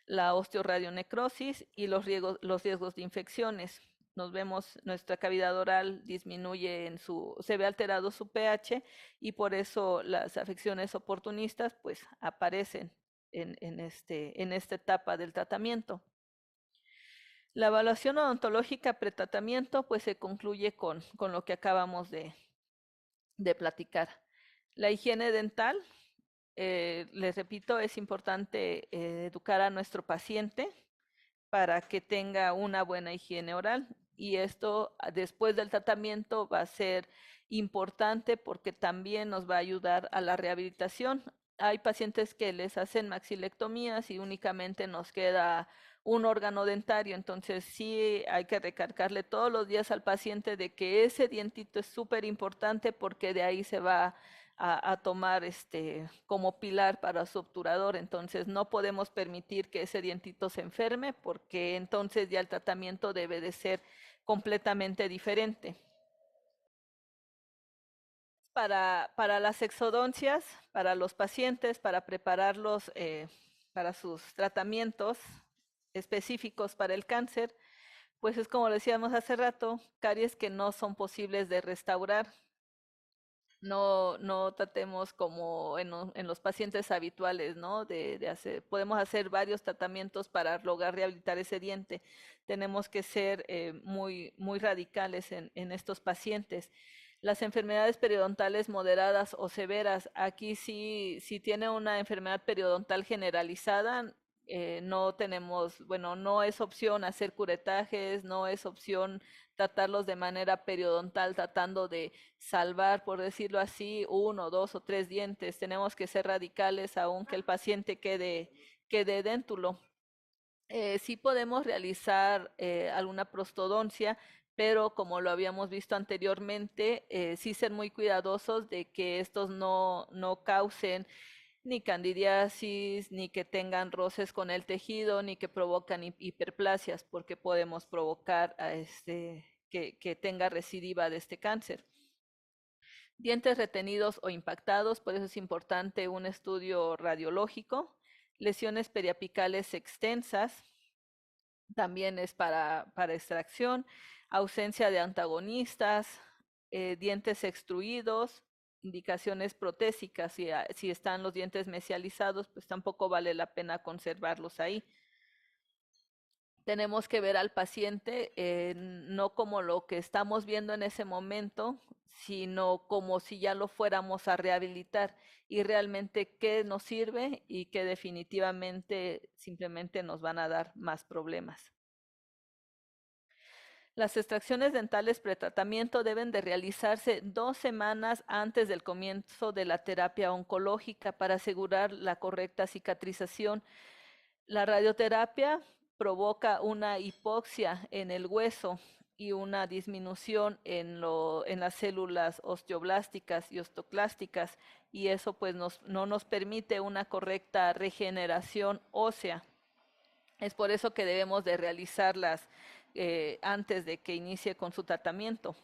la osteoradionecrosis y los riesgos de infecciones. Nos vemos, nuestra cavidad oral disminuye se ve alterado su pH y por eso las afecciones oportunistas pues aparecen en esta etapa del tratamiento. La evaluación odontológica pretratamiento pues se concluye con lo que acabamos de platicar. La higiene dental, les repito, es importante educar a nuestro paciente para que tenga una buena higiene oral, y esto después del tratamiento va a ser importante porque también nos va a ayudar a la rehabilitación. Hay pacientes que les hacen maxilectomías y únicamente nos queda un órgano dentario, entonces sí hay que recargarle todos los días al paciente de que ese dientito es súper importante porque de ahí se va tomar como pilar para su obturador. Entonces no podemos permitir que ese dientito se enferme porque entonces ya el tratamiento debe de ser completamente diferente. Para las exodoncias, para los pacientes, para prepararlos para sus tratamientos específicos para el cáncer, pues es como decíamos hace rato, caries que no son posibles de restaurar. No tratemos como en los pacientes habituales, ¿no? Podemos hacer varios tratamientos para lograr rehabilitar ese diente. Tenemos que ser muy radicales en estos pacientes. Las enfermedades periodontales moderadas o severas, aquí si tiene una enfermedad periodontal generalizada, no tenemos, bueno, no es opción hacer curetajes, no es opción tratarlos de manera periodontal, tratando de salvar, por decirlo así, uno, dos o tres dientes. Tenemos que ser radicales aunque el paciente quede déntulo. Sí podemos realizar alguna prostodoncia, pero como lo habíamos visto anteriormente, sí ser muy cuidadosos de que estos no causen ni candidiasis, ni que tengan roces con el tejido, ni que provocan hiperplasias, porque podemos provocar que tenga recidiva de este cáncer. Dientes retenidos o impactados, por eso es importante un estudio radiológico. Lesiones periapicales extensas, también es para extracción. Ausencia de antagonistas, dientes extruidos, indicaciones protésicas. Si están los dientes mesializados, pues tampoco vale la pena conservarlos ahí. Tenemos que ver al paciente no como lo que estamos viendo en ese momento, sino como si ya lo fuéramos a rehabilitar, y realmente qué nos sirve y qué definitivamente simplemente nos van a dar más problemas. Las extracciones dentales pretratamiento deben de realizarse 2 semanas antes del comienzo de la terapia oncológica para asegurar la correcta cicatrización. La radioterapia provoca una hipoxia en el hueso y una disminución en las células osteoblásticas y osteoclásticas, y eso pues no nos permite una correcta regeneración ósea. Es por eso que debemos de realizarlas antes de que inicie con su tratamiento.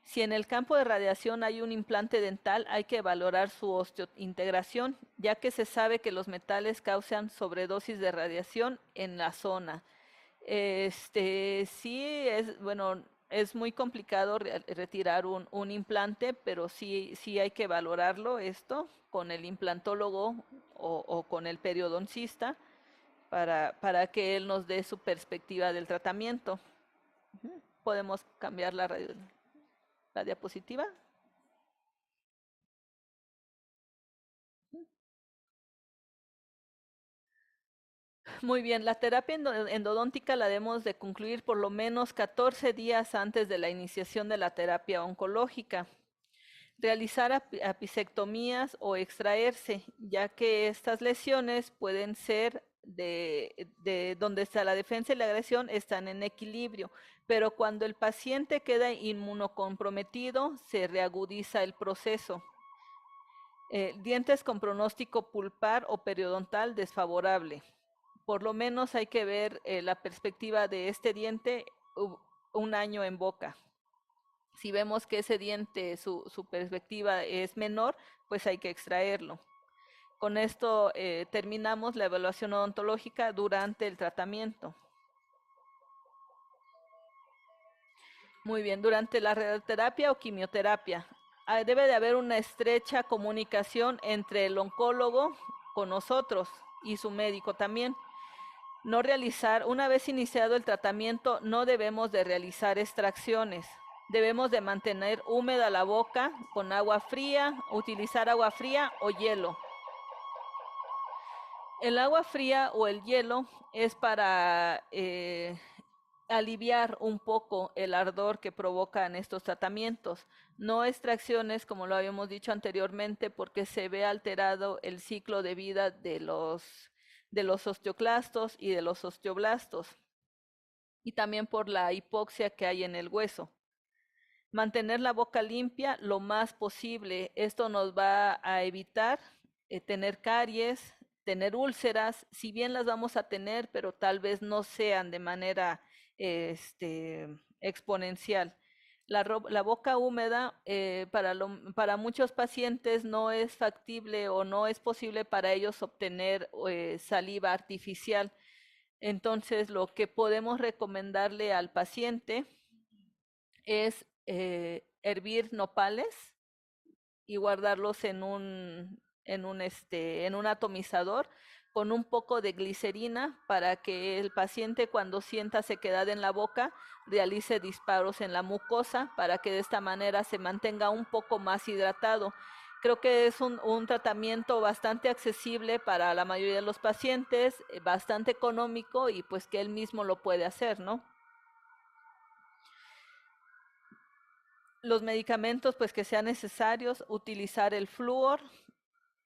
Si en el campo de radiación hay un implante dental, hay que valorar su osteointegración, ya que se sabe que los metales causan sobredosis de radiación en la zona. Sí es muy complicado retirar un implante, pero sí hay que valorarlo esto con el implantólogo o con el periodoncista para que él nos dé su perspectiva del tratamiento. Podemos cambiar la diapositiva. Muy bien, la terapia endodóntica la debemos de concluir por lo menos 14 días antes de la iniciación de la terapia oncológica. Realizar apicectomías o extraerse, ya que estas lesiones pueden ser de donde está la defensa y la agresión están en equilibrio, pero cuando el paciente queda inmunocomprometido se reagudiza el proceso. Dientes con pronóstico pulpar o periodontal desfavorable. Por lo menos hay que ver la perspectiva de este diente un año en boca. Si vemos que ese diente, su perspectiva es menor, pues hay que extraerlo. Con esto terminamos la evaluación odontológica durante el tratamiento. Muy bien, durante la radioterapia o quimioterapia, debe de haber una estrecha comunicación entre el oncólogo con nosotros y su médico también. No realizar, una vez iniciado el tratamiento, no debemos de realizar extracciones. Debemos de mantener húmeda la boca con agua fría, utilizar agua fría o hielo. El agua fría o el hielo es para aliviar un poco el ardor que provocan estos tratamientos. No extracciones, como lo habíamos dicho anteriormente, porque se ve alterado el ciclo de vida de los osteoclastos y de los osteoblastos, y también por la hipoxia que hay en el hueso. Mantener la boca limpia lo más posible. Esto nos va a evitar tener caries, tener úlceras, si bien las vamos a tener, pero tal vez no sean de manera exponencial. La boca húmeda para muchos pacientes no es factible o no es posible para ellos obtener saliva artificial. Entonces, lo que podemos recomendarle al paciente es hervir nopales y guardarlos en un atomizador con un poco de glicerina para que el paciente, cuando sienta sequedad en la boca, realice disparos en la mucosa para que de esta manera se mantenga un poco más hidratado. Creo que es un tratamiento bastante accesible para la mayoría de los pacientes, bastante económico, y pues que él mismo lo puede hacer, ¿no? Los medicamentos pues que sean necesarios, utilizar el flúor,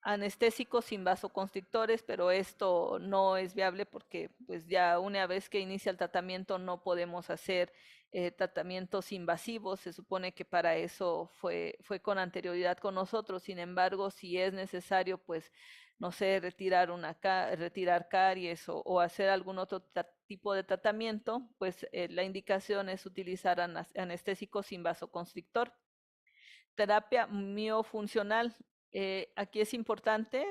anestésicos sin vasoconstrictores, pero esto no es viable porque pues ya una vez que inicia el tratamiento no podemos hacer tratamientos invasivos. Se supone que para eso fue con anterioridad con nosotros. Sin embargo, si es necesario, pues no sé, retirar caries o hacer algún otro tipo de tratamiento, pues la indicación es utilizar anestésicos sin vasoconstrictor. Terapia miofuncional. Aquí es importante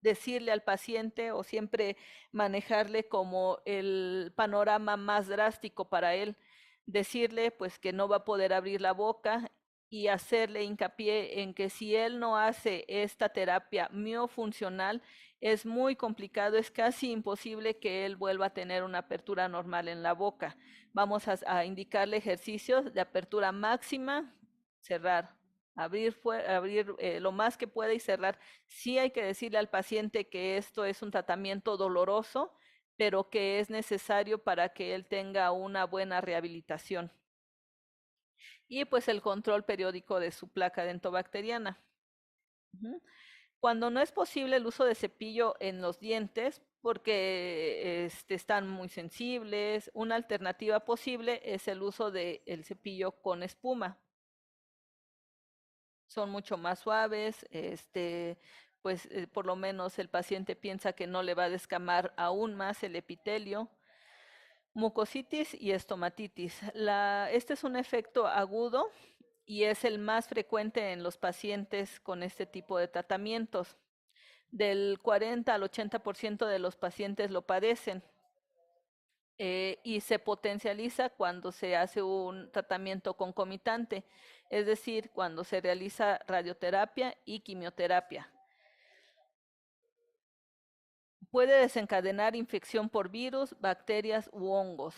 decirle al paciente o siempre manejarle como el panorama más drástico para él, decirle pues que no va a poder abrir la boca y hacerle hincapié en que si él no hace esta terapia miofuncional, es muy complicado, es casi imposible que él vuelva a tener una apertura normal en la boca. Vamos a indicarle ejercicios de apertura máxima, cerrar, abrir lo más que pueda y cerrar. Sí hay que decirle al paciente que esto es un tratamiento doloroso, pero que es necesario para que él tenga una buena rehabilitación. Y pues el control periódico de su placa dentobacteriana. Cuando no es posible el uso de cepillo en los dientes, porque están muy sensibles, una alternativa posible es el uso del cepillo con espuma. Son mucho más suaves, pues por lo menos el paciente piensa que no le va a descamar aún más el epitelio. Mucositis y estomatitis. Este es un efecto agudo y es el más frecuente en los pacientes con este tipo de tratamientos. Del 40 al 80% de los pacientes lo padecen. Y se potencializa cuando se hace un tratamiento concomitante, es decir, cuando se realiza radioterapia y quimioterapia. Puede desencadenar infección por virus, bacterias u hongos.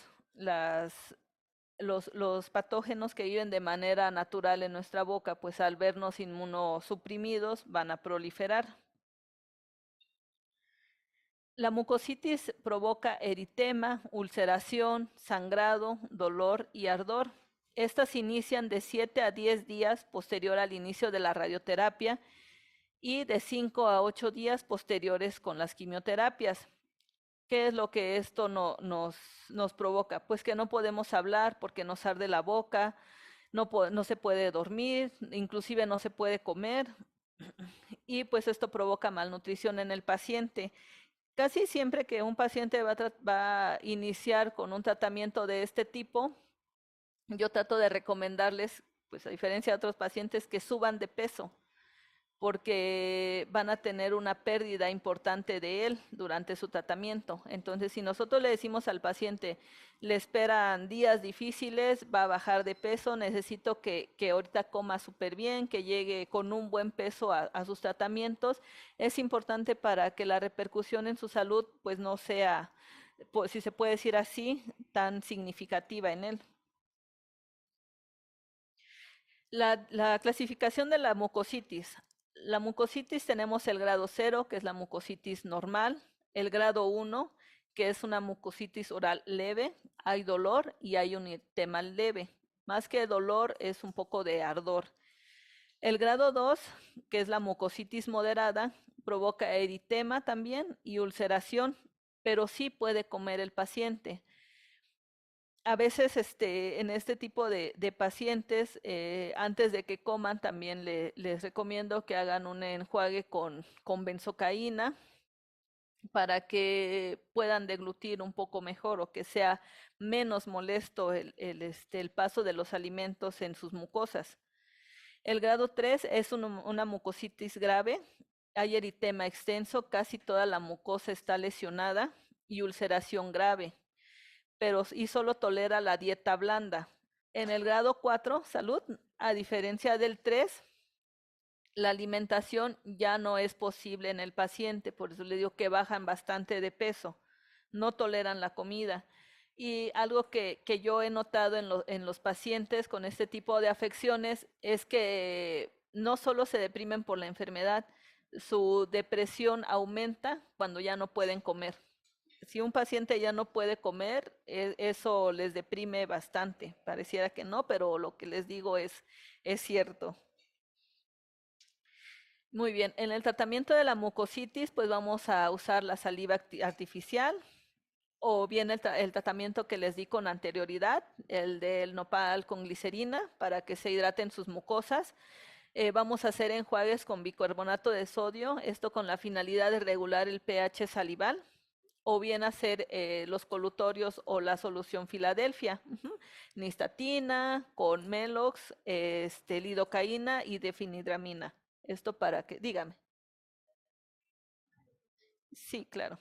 Los patógenos que viven de manera natural en nuestra boca, pues al vernos inmunosuprimidos van a proliferar. La mucositis provoca eritema, ulceración, sangrado, dolor y ardor. Estas inician de 7 a 10 días posterior al inicio de la radioterapia y de 5 a 8 días posteriores con las quimioterapias. ¿Qué es lo que esto nos provoca? Pues que no podemos hablar porque nos arde la boca, no se puede dormir, inclusive no se puede comer, y pues esto provoca malnutrición en el paciente. Casi siempre que un paciente va a iniciar con un tratamiento de este tipo, yo trato de recomendarles, pues a diferencia de otros pacientes, que suban de peso, porque van a tener una pérdida importante de él durante su tratamiento. Entonces, si nosotros le decimos al paciente, le esperan días difíciles, va a bajar de peso, necesito que ahorita coma súper bien, que llegue con un buen peso a sus tratamientos, es importante para que la repercusión en su salud pues no sea, pues, si se puede decir así, tan significativa en él. La clasificación de la mucositis. La mucositis tenemos el grado 0, que es la mucositis normal, el grado 1, que es una mucositis oral leve, hay dolor y hay un eritema leve. Más que dolor es un poco de ardor. El grado 2, que es la mucositis moderada, provoca eritema también y ulceración, pero sí puede comer el paciente. A veces en este tipo de pacientes, antes de que coman, también les recomiendo que hagan un enjuague con benzocaína para que puedan deglutir un poco mejor o que sea menos molesto el paso de los alimentos en sus mucosas. El grado 3 es una mucositis grave, hay eritema extenso, casi toda la mucosa está lesionada y ulceración grave, pero y solo tolera la dieta blanda. En el grado 4, salud, a diferencia del 3, la alimentación ya no es posible en el paciente, por eso le digo que bajan bastante de peso, no toleran la comida. Y algo que yo he notado en los pacientes con este tipo de afecciones es que no solo se deprimen por la enfermedad, su depresión aumenta cuando ya no pueden comer. Si un paciente ya no puede comer, eso les deprime bastante. Pareciera que no, pero lo que les digo es cierto. Muy bien, en el tratamiento de la mucositis, pues vamos a usar la saliva artificial o bien el tratamiento que les di con anterioridad, el del nopal con glicerina para que se hidraten sus mucosas. Vamos a hacer enjuagues con bicarbonato de sodio, esto con la finalidad de regular el pH salival, o bien hacer los colutorios o la solución Filadelfia, nistatina con Melox, lidocaína y difenhidramina. Esto para que, dígame. Sí, claro,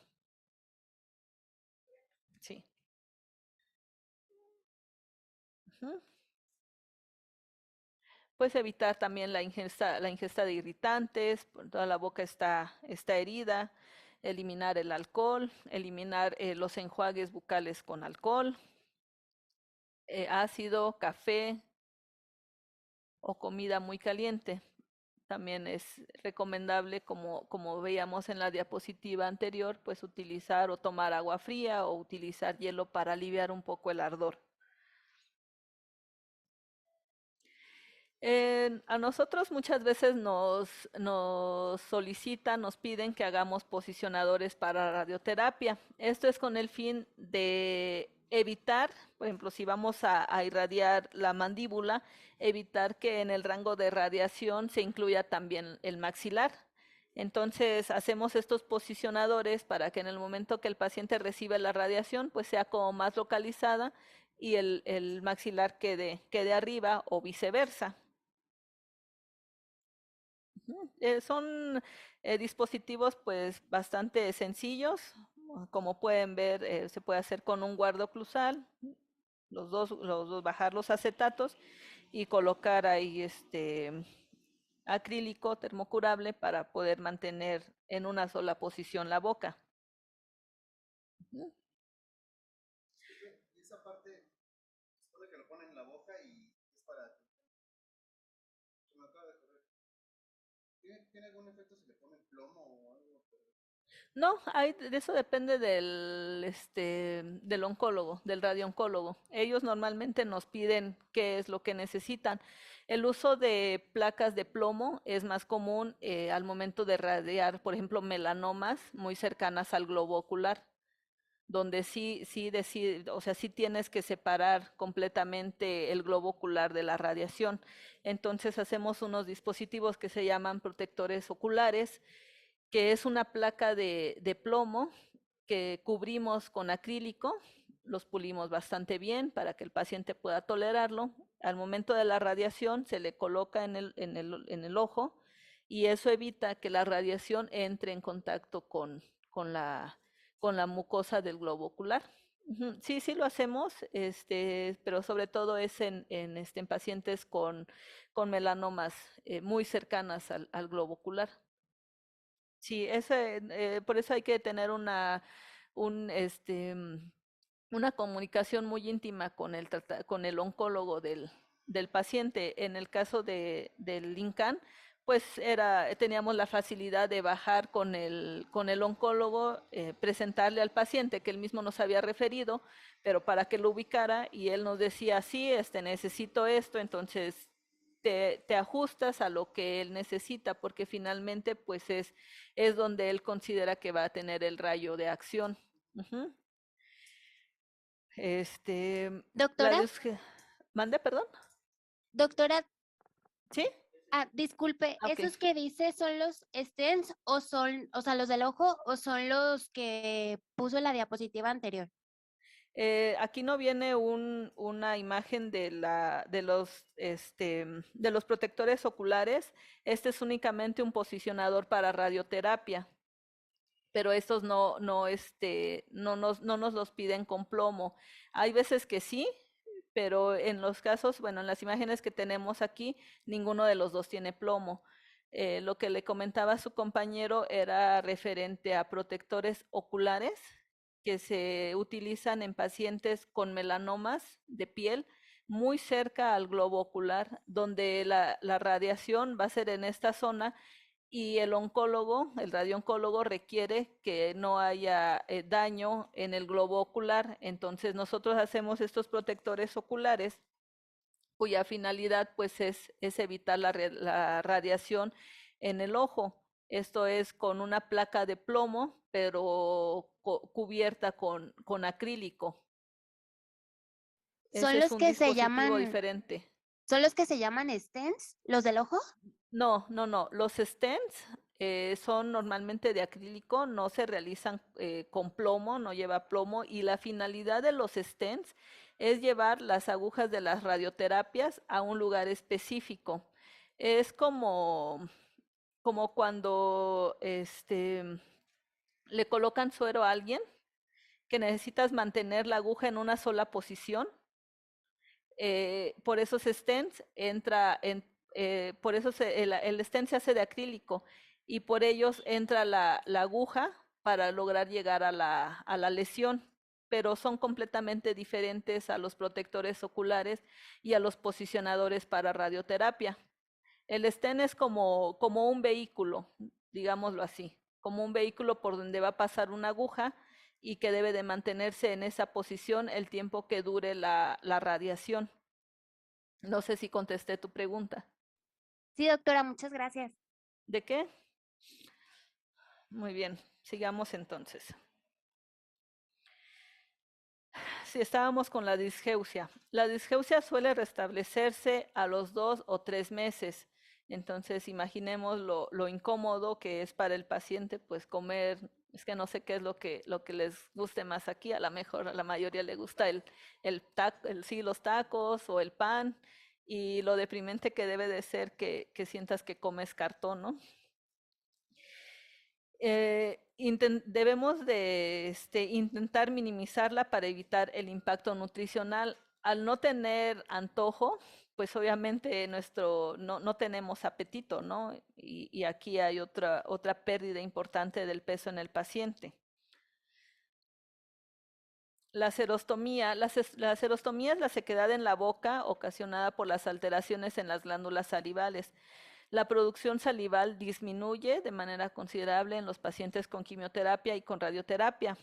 sí. Ujú. Puedes evitar también la ingesta de irritantes, toda la boca está herida, eliminar el alcohol, eliminar los enjuagues bucales con alcohol, ácido, café o comida muy caliente. También es recomendable, como veíamos en la diapositiva anterior, pues utilizar o tomar agua fría o utilizar hielo para aliviar un poco el ardor. A nosotros muchas veces nos solicitan, nos piden que hagamos posicionadores para radioterapia. Esto es con el fin de evitar, por ejemplo, si vamos a irradiar la mandíbula, evitar que en el rango de radiación se incluya también el maxilar. Entonces hacemos estos posicionadores para que en el momento que el paciente recibe la radiación, pues sea como más localizada y el maxilar quede arriba o viceversa. Son dispositivos pues bastante sencillos, como pueden ver se puede hacer con un guardo oclusal, los dos bajar los acetatos y colocar ahí acrílico termocurable para poder mantener en una sola posición la boca. Ujú. Y esa parte, supone que lo ponen en la boca y es para. Se me acaba de correr. ¿Tiene algún efecto si le ponen plomo o algo? No, de eso depende del oncólogo, del radiooncólogo. Ellos normalmente nos piden qué es lo que necesitan. El uso de placas de plomo es más común al momento de radiar, por ejemplo, melanomas muy cercanas al globo ocular, donde o sea, sí tienes que separar completamente el globo ocular de la radiación. Entonces hacemos unos dispositivos que se llaman protectores oculares, que es una placa de plomo que cubrimos con acrílico, los pulimos bastante bien para que el paciente pueda tolerarlo. Al momento de la radiación se le coloca en el ojo y eso evita que la radiación entre en contacto con la mucosa del globo ocular. Sí, sí lo hacemos, pero sobre todo es en pacientes con melanomas muy cercanas al globo ocular. Sí, por eso hay que tener un, una comunicación muy íntima con el oncólogo del paciente. En el caso del INCAN, pues teníamos la facilidad de bajar con el oncólogo, presentarle al paciente que él mismo nos había referido, pero para que lo ubicara y él nos decía, sí, necesito esto, entonces te ajustas a lo que él necesita, porque finalmente pues es donde él considera que va a tener el rayo de acción. Ujú. Doctora, ¿Mande, perdón? doctora, ¿Sí? disculpe, Ok. ¿esos que dice son los stents o son, o sea, los del ojo o son los que puso en la diapositiva anterior? Aquí no viene una imagen de los protectores oculares. Este es únicamente un posicionador para radioterapia, pero estos no nos los piden con plomo. Hay veces que sí, pero en los casos, bueno, en las imágenes que tenemos aquí, ninguno de los dos tiene plomo. Lo que le comentaba a su compañero era referente a protectores oculares que se utilizan en pacientes con melanomas de piel muy cerca al globo ocular, donde la radiación va a ser en esta zona y el oncólogo, el radiooncólogo requiere que no haya daño en el globo ocular. Entonces nosotros hacemos estos protectores oculares cuya finalidad pues es evitar la radiación en el ojo. Esto es con una placa de plomo, pero cubierta con acrílico. ¿Son Ese es los un que se dispositivo llaman, diferente. son los que se llaman stents, los del ojo? No. Los stents son normalmente de acrílico, no se realizan con plomo, no lleva plomo y la finalidad de los stents es llevar las agujas de las radioterapias a un lugar específico. Es como cuando le colocan suero a alguien que necesitas mantener la aguja en una sola posición. Por esos stents por eso el stent se hace de acrílico y por ellos entra la aguja para lograr llegar a la lesión, pero son completamente diferentes a los protectores oculares y a los posicionadores para radioterapia. El stent es como un vehículo, digámoslo así, como un vehículo por donde va a pasar una aguja y que debe de mantenerse en esa posición el tiempo que dure la radiación. No sé si contesté tu pregunta. Sí, doctora, muchas gracias. ¿De qué? Muy bien, sigamos entonces. Si estábamos con la disgeusia. La disgeusia suele restablecerse a los 2 o 3 meses. Entonces, imaginemos lo incómodo que es para el paciente, pues comer, es que no sé qué es lo que les guste más aquí, a lo mejor a la mayoría le gusta sí, los tacos o el pan, y lo deprimente que debe de ser que sientas que comes cartón, ¿no? Debemos de intentar minimizarla para evitar el impacto nutricional. Al no tener antojo, pues obviamente no tenemos apetito, ¿no? Y aquí hay otra pérdida importante del peso en el paciente. La serostomía. La serostomía es la sequedad en la boca ocasionada por las alteraciones en las glándulas salivales. La producción salival disminuye de manera considerable en los pacientes con quimioterapia y con radioterapia.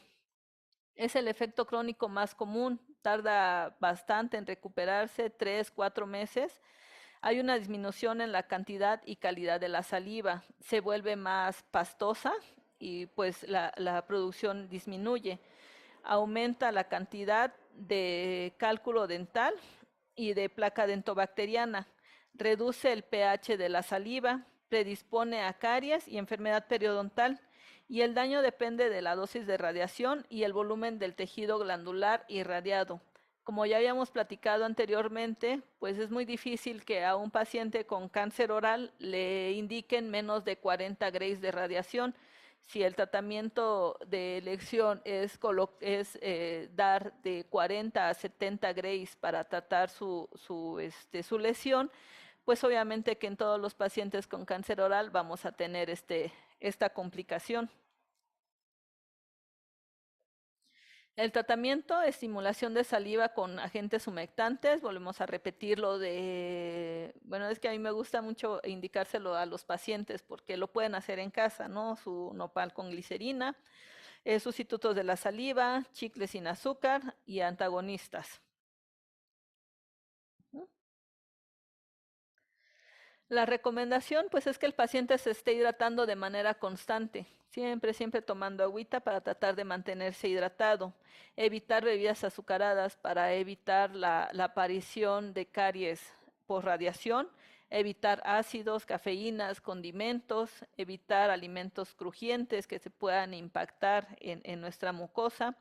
Es el efecto crónico más común, tarda bastante en recuperarse, 3, 4 meses. Hay una disminución en la cantidad y calidad de la saliva, se vuelve más pastosa y pues la producción disminuye. Aumenta la cantidad de cálculo dental y de placa dentobacteriana. Reduce el pH de la saliva, predispone a caries y enfermedad periodontal, y el daño depende de la dosis de radiación y el volumen del tejido glandular irradiado. Como ya habíamos platicado anteriormente, pues es muy difícil que a un paciente con cáncer oral le indiquen menos de 40 grays de radiación. Si el tratamiento de elección es dar de 40 a 70 grays para tratar su lesión, pues obviamente que en todos los pacientes con cáncer oral vamos a tener esta complicación. El tratamiento, estimulación de saliva con agentes humectantes, volvemos a repetirlo bueno, es que a mí me gusta mucho indicárselo a los pacientes porque lo pueden hacer en casa, ¿no? Su nopal con glicerina, sustitutos de la saliva, chicles sin azúcar y antagonistas. La recomendación, pues, es que el paciente se esté hidratando de manera constante, siempre tomando agüita para tratar de mantenerse hidratado. Evitar bebidas azucaradas para evitar la aparición de caries por radiación. Evitar ácidos, cafeínas, condimentos. Evitar alimentos crujientes que se puedan impactar en nuestra mucosa.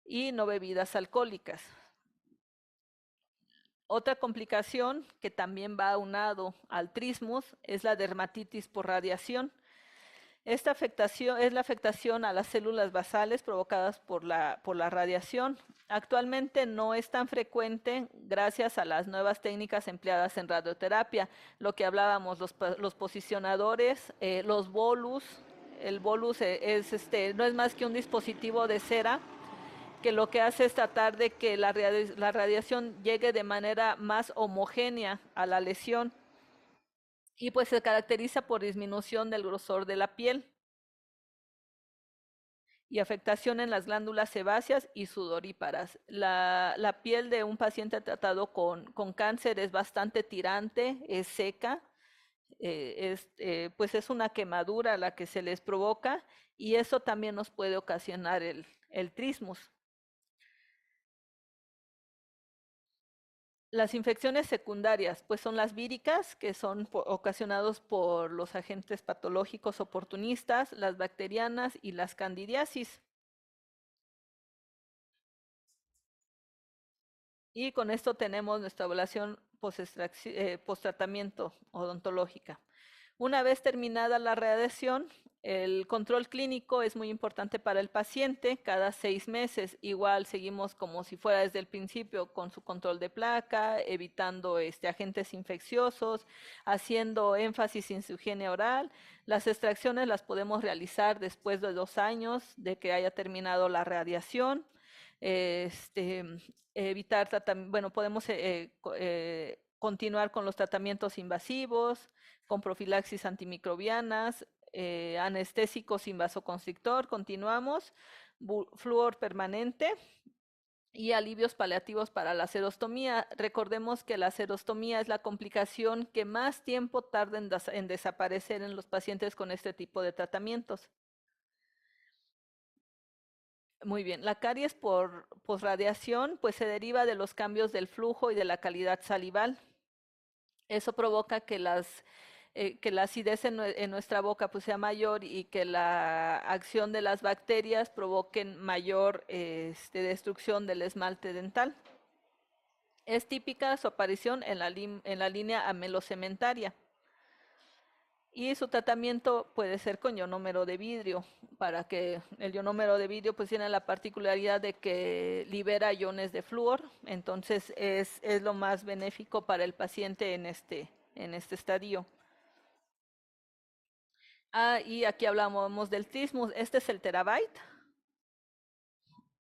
Y no bebidas alcohólicas. Otra complicación que también va aunado al trismus es la dermatitis por radiación. Esta afectación es la afectación a las células basales provocadas por la radiación. Actualmente no es tan frecuente gracias a las nuevas técnicas empleadas en radioterapia, lo que hablábamos, los posicionadores, los bolus. El bolus no es más que un dispositivo de cera que lo que hace es tratar de que la radiación llegue de manera más homogénea a la lesión y pues se caracteriza por disminución del grosor de la piel y afectación en las glándulas sebáceas y sudoríparas. La piel de un paciente tratado con cáncer es bastante tirante, es seca, pues es una quemadura la que se les provoca y eso también nos puede ocasionar el trismus. Las infecciones secundarias, pues son las víricas, que son ocasionados por los agentes patológicos oportunistas, las bacterianas y las candidiasis. Y con esto tenemos nuestra evaluación post-tratamiento odontológica. Una vez terminada la radiación, el control clínico es muy importante para el paciente cada 6 meses. Igual seguimos como si fuera desde el principio con su control de placa, evitando agentes infecciosos, haciendo énfasis en su higiene oral. Las extracciones las podemos realizar después de 2 años de que haya terminado la radiación. Podemos continuar con los tratamientos invasivos, con profilaxis antimicrobianas, anestésicos sin vasoconstrictor, continuamos, flúor permanente y alivios paliativos para la serostomía. Recordemos que la serostomía es la complicación que más tiempo tarda en desaparecer en los pacientes con este tipo de tratamientos. Muy bien, la caries por radiación pues se deriva de los cambios del flujo y de la calidad salival. Eso provoca que la acidez en nuestra boca pues sea mayor y que la acción de las bacterias provoquen mayor destrucción del esmalte dental. Es típica su aparición en la línea amelocementaria. Y su tratamiento puede ser con ionómero de vidrio, para que el ionómero de vidrio pues tiene la particularidad de que libera iones de flúor, entonces es lo más benéfico para el paciente en este estadio. Y aquí hablamos del trismus. Este es el terabyte,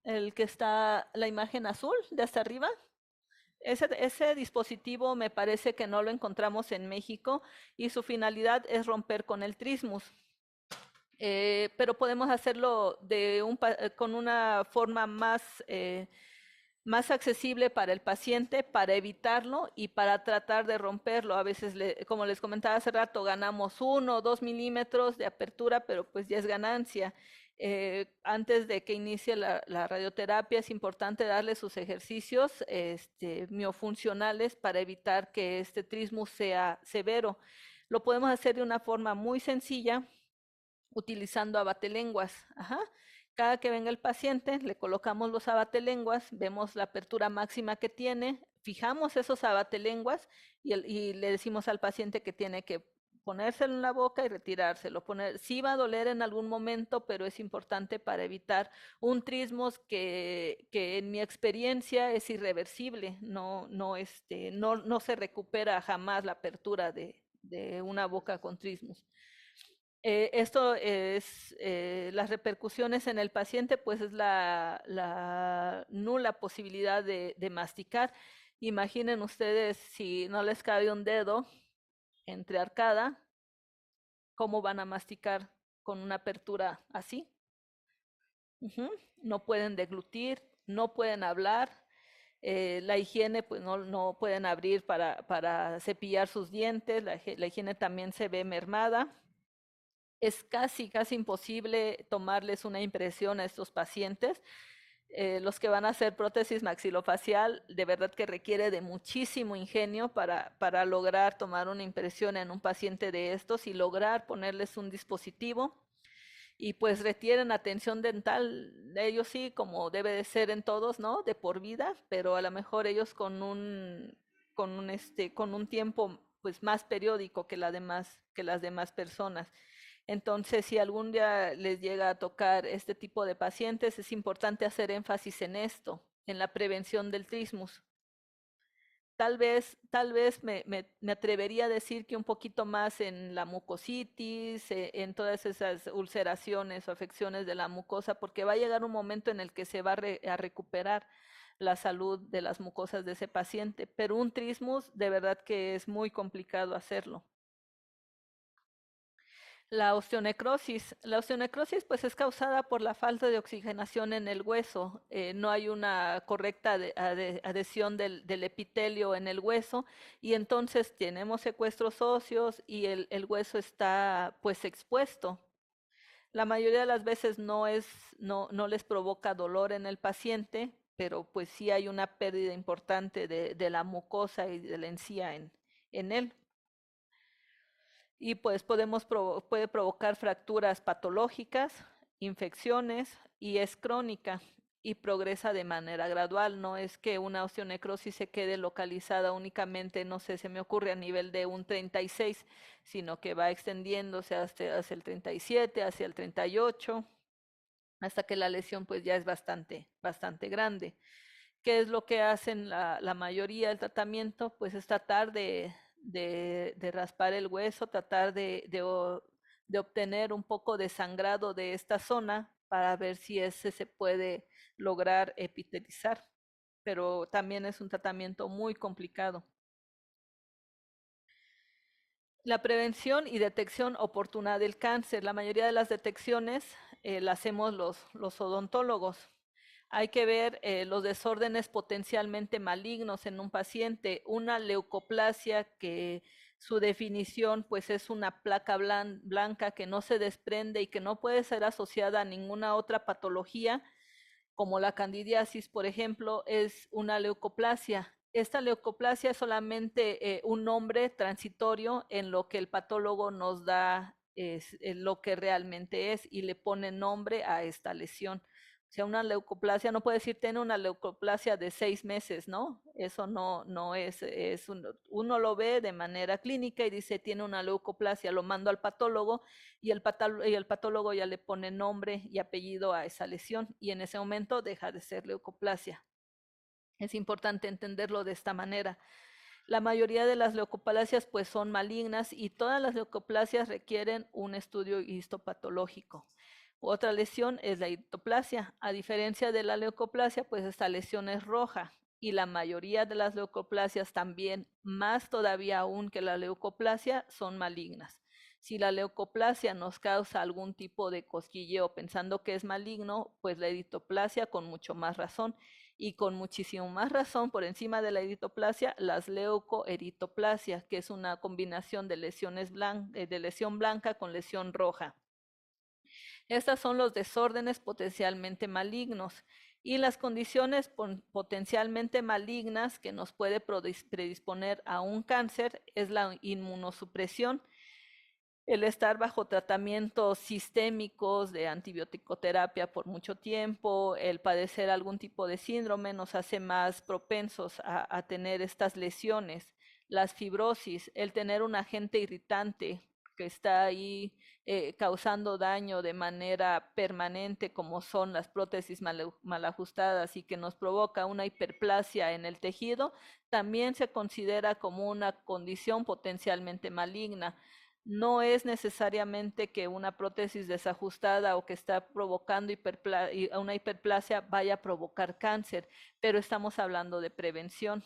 el que está la imagen azul de hasta arriba. Ese dispositivo me parece que no lo encontramos en México y su finalidad es romper con el trismus. Pero podemos hacerlo con una forma más accesible para el paciente, para evitarlo y para tratar de romperlo. A veces, como les comentaba hace rato, ganamos 1 o 2 milímetros de apertura, pero pues ya es ganancia. Antes de que inicie la radioterapia es importante darle sus ejercicios miofuncionales para evitar que este trismus sea severo. Lo podemos hacer de una forma muy sencilla utilizando abatelenguas. Cada que venga el paciente, le colocamos los abatelenguas, vemos la apertura máxima que tiene, fijamos esos abatelenguas y le decimos al paciente que tiene que ponérselo en la boca y retirárselo. Sí va a doler en algún momento, pero es importante para evitar un trismos que en mi experiencia es irreversible, no se recupera jamás la apertura de una boca con trismos. Esto es las repercusiones en el paciente, pues es la nula posibilidad de masticar. Imaginen ustedes si no les cabe un dedo entre arcada, ¿cómo van a masticar con una apertura así? No pueden deglutir, no pueden hablar. La higiene, pues no pueden abrir para cepillar sus dientes, la higiene también se ve mermada. Es casi imposible tomarles una impresión a estos pacientes. Los que van a hacer prótesis maxilofacial, de verdad que requiere de muchísimo ingenio para lograr tomar una impresión en un paciente de estos y lograr ponerles un dispositivo. Y pues requieren atención dental, ellos sí, como debe de ser en todos, ¿no? De por vida, pero a lo mejor ellos con un tiempo pues más periódico que las demás personas. Entonces, si algún día les llega a tocar este tipo de pacientes, es importante hacer énfasis en esto, en la prevención del trismus. Tal vez me atrevería a decir que un poquito más en la mucositis, en todas esas ulceraciones o afecciones de la mucosa, porque va a llegar un momento en el que se va a recuperar la salud de las mucosas de ese paciente, pero un trismus de verdad que es muy complicado hacerlo. La osteonecrosis. La osteonecrosis pues es causada por la falta de oxigenación en el hueso. No hay una correcta adhesión del epitelio en el hueso y entonces tenemos secuestros óseos y el hueso está pues expuesto. La mayoría de las veces no les provoca dolor en el paciente, pero pues sí hay una pérdida importante de la mucosa y de la encía en él. Y pues puede provocar fracturas patológicas, infecciones y es crónica y progresa de manera gradual. No es que una osteonecrosis se quede localizada únicamente, no sé, se me ocurre a nivel de un 36, sino que va extendiéndose hacia el 37, hacia el 38, hasta que la lesión pues ya es bastante grande. ¿Qué es lo que hacen la mayoría del tratamiento? Pues es tratar de raspar el hueso, tratar de obtener un poco de sangrado de esta zona para ver si ese se puede lograr epitelizar, pero también es un tratamiento muy complicado. La prevención y detección oportuna del cáncer. La mayoría de las detecciones la hacemos los odontólogos. Hay que ver los desórdenes potencialmente malignos en un paciente. Una leucoplasia que su definición pues es una placa blanca que no se desprende y que no puede ser asociada a ninguna otra patología, como la candidiasis, por ejemplo, es una leucoplasia. Esta leucoplasia es solamente un nombre transitorio en lo que el patólogo nos da lo que realmente es y le pone nombre a esta lesión. O sea, una leucoplasia, no puede decir tiene una leucoplasia de 6 meses, ¿no? Eso no es, uno lo ve de manera clínica y dice tiene una leucoplasia, lo mando al patólogo y el patólogo ya le pone nombre y apellido a esa lesión y en ese momento deja de ser leucoplasia. Es importante entenderlo de esta manera. La mayoría de las leucoplasias pues son malignas y todas las leucoplasias requieren un estudio histopatológico. Otra lesión es la iridoplasia. A diferencia de la leucoplasia, pues esta lesión es roja y la mayoría de las leucoplasias también, más todavía aún que la leucoplasia, son malignas. Si la leucoplasia nos causa algún tipo de cosquilleo pensando que es maligno, pues la iridoplasia con mucho más razón y con muchísimo más razón por encima de la iridoplasia, las leucoeritoplasias, que es una combinación de lesión blanca con lesión roja. Estas son los desórdenes potencialmente malignos y las condiciones potencialmente malignas que nos puede predisponer a un cáncer es la inmunosupresión. El estar bajo tratamientos sistémicos de antibiótico-terapia por mucho tiempo, el padecer algún tipo de síndrome nos hace más propensos a tener estas lesiones. Las fibrosis, el tener un agente irritante que está ahí causando daño de manera permanente, como son las prótesis mal ajustadas y que nos provoca una hiperplasia en el tejido, también se considera como una condición potencialmente maligna. No es necesariamente que una prótesis desajustada o que está provocando una hiperplasia vaya a provocar cáncer, pero estamos hablando de prevención.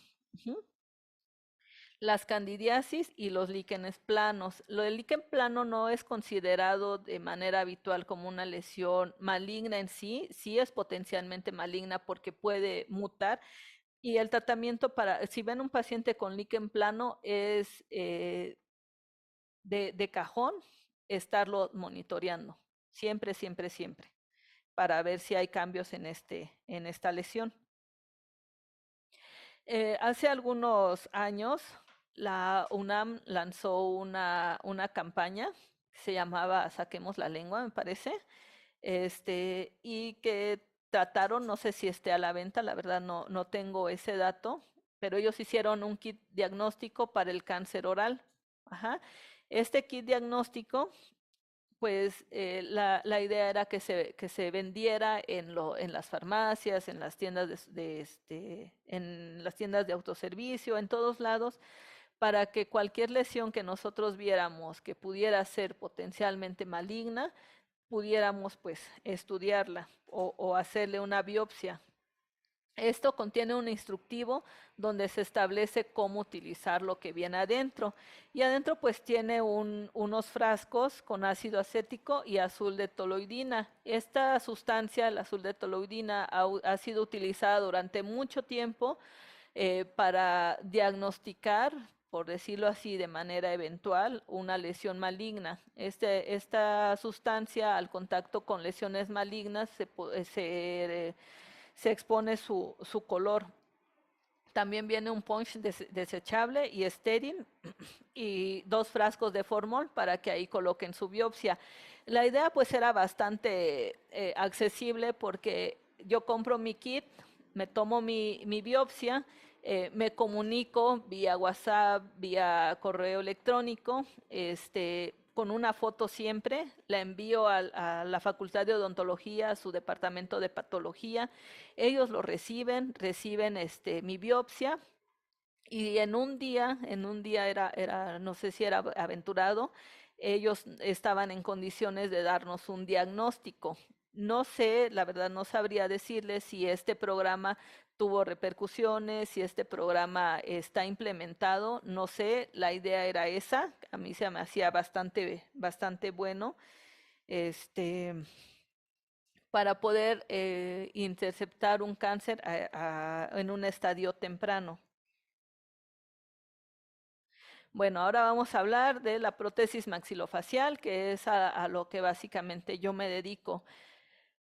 Las candidiasis y los líquenes planos. Lo del líquen plano no es considerado de manera habitual como una lesión maligna en sí, sí es potencialmente maligna porque puede mutar. Y el tratamiento si ven un paciente con líquen plano, es de cajón estarlo monitoreando, siempre, siempre, siempre, para ver si hay cambios en esta lesión. Hace algunos años, la UNAM lanzó una campaña que se llamaba Saquemos la Lengua, me parece, y que trataron, no sé si esté a la venta, la verdad no tengo ese dato, pero ellos hicieron un kit diagnóstico para el cáncer oral. Ajá. Este kit diagnóstico, pues la idea era que se vendiera en las farmacias, en las tiendas en las tiendas de autoservicio, en todos lados, para que cualquier lesión que nosotros viéramos que pudiera ser potencialmente maligna, pudiéramos pues estudiarla o hacerle una biopsia. Esto contiene un instructivo donde se establece cómo utilizar lo que viene adentro. Y adentro pues tiene unos frascos con ácido acético y azul de toluidina. Esta sustancia, el azul de toluidina, ha sido utilizada durante mucho tiempo para diagnosticar, por decirlo así, de manera eventual, una lesión maligna. Esta sustancia, al contacto con lesiones malignas, se expone su color. También viene un punch desechable y estéril y 2 frascos de formol para que ahí coloquen su biopsia. La idea pues era bastante accesible porque yo compro mi kit, me tomo mi biopsia, me comunico vía WhatsApp, vía correo electrónico, con una foto siempre, la envío a la Facultad de Odontología, a su departamento de patología, ellos lo reciben mi biopsia y en un día no sé si era aventurado, ellos estaban en condiciones de darnos un diagnóstico. No sé, la verdad no sabría decirles si este programa tuvo repercusiones, si este programa está implementado, no sé, la idea era esa, a mí se me hacía bastante, bastante bueno, para poder interceptar un cáncer en un estadio temprano. Bueno, ahora vamos a hablar de la prótesis maxilofacial, que es a lo que básicamente yo me dedico.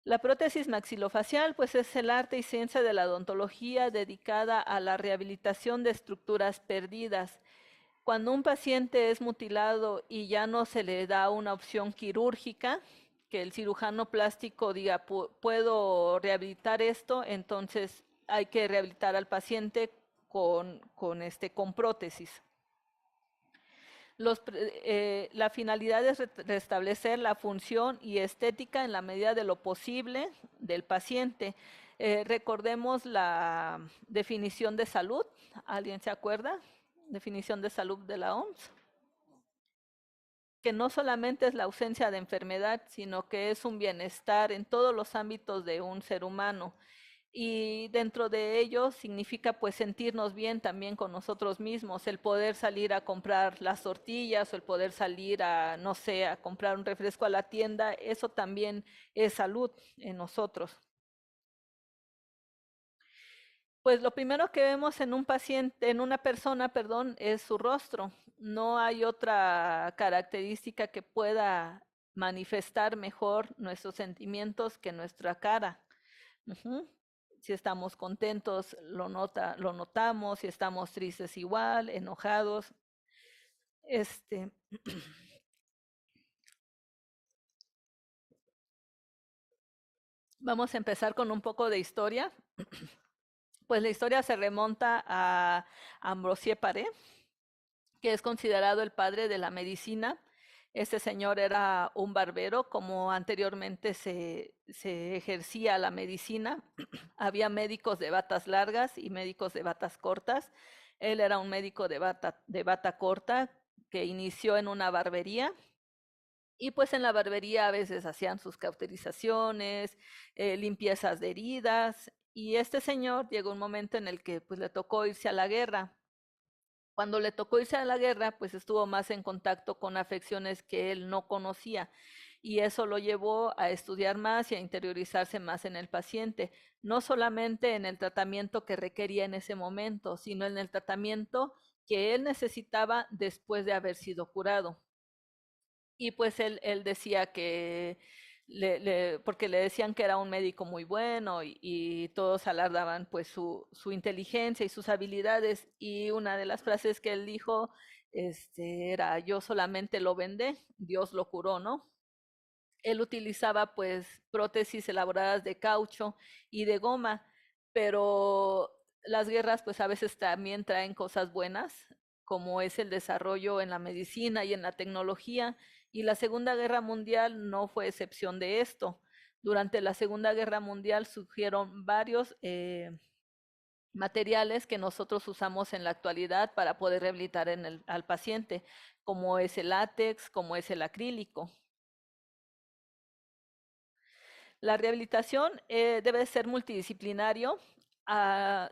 La prótesis maxilofacial, pues es el arte y ciencia de la odontología dedicada a la rehabilitación de estructuras perdidas. Cuando un paciente es mutilado y ya no se le da una opción quirúrgica, que el cirujano plástico diga, puedo rehabilitar esto, entonces hay que rehabilitar al paciente con prótesis. La finalidad es restablecer la función y estética en la medida de lo posible del paciente. Recordemos la definición de salud. ¿Alguien se acuerda? Definición de salud de la OMS. Que no solamente es la ausencia de enfermedad, sino que es un bienestar en todos los ámbitos de un ser humano. Y dentro de ello significa pues sentirnos bien también con nosotros mismos, el poder salir a comprar las tortillas o el poder salir a, no sé, a comprar un refresco a la tienda, eso también es salud en nosotros. Pues lo primero que vemos en un paciente, en una persona, perdón, es su rostro. No hay otra característica que pueda manifestar mejor nuestros sentimientos que nuestra cara. Si estamos contentos, lo notamos, si estamos tristes igual, enojados. Vamos a empezar con un poco de historia. Pues la historia se remonta a Ambroise Paré, que es considerado el padre de la medicina. Este señor era un barbero, como anteriormente se ejercía la medicina. Había médicos de batas largas y médicos de batas cortas. Él era un médico de bata corta que inició en una barbería. Y pues en la barbería a veces hacían sus cauterizaciones, limpiezas de heridas. Y este señor llegó un momento en el que pues le tocó irse a la guerra. Cuando le tocó irse a la guerra, pues estuvo más en contacto con afecciones que él no conocía y eso lo llevó a estudiar más y a interiorizarse más en el paciente, no solamente en el tratamiento que requería en ese momento, sino en el tratamiento que él necesitaba después de haber sido curado. Y pues él decía que porque le decían que era un médico muy bueno y todos alardaban pues su inteligencia y sus habilidades. Y una de las frases que él dijo era, yo solamente lo vendé, Dios lo curó, ¿no? Él utilizaba pues prótesis elaboradas de caucho y de goma, pero las guerras pues a veces también traen cosas buenas, como es el desarrollo en la medicina y en la tecnología, y la Segunda Guerra Mundial no fue excepción de esto. Durante la Segunda Guerra Mundial surgieron varios materiales que nosotros usamos en la actualidad para poder rehabilitar al paciente, como es el látex, como es el acrílico. La rehabilitación debe ser multidisciplinario.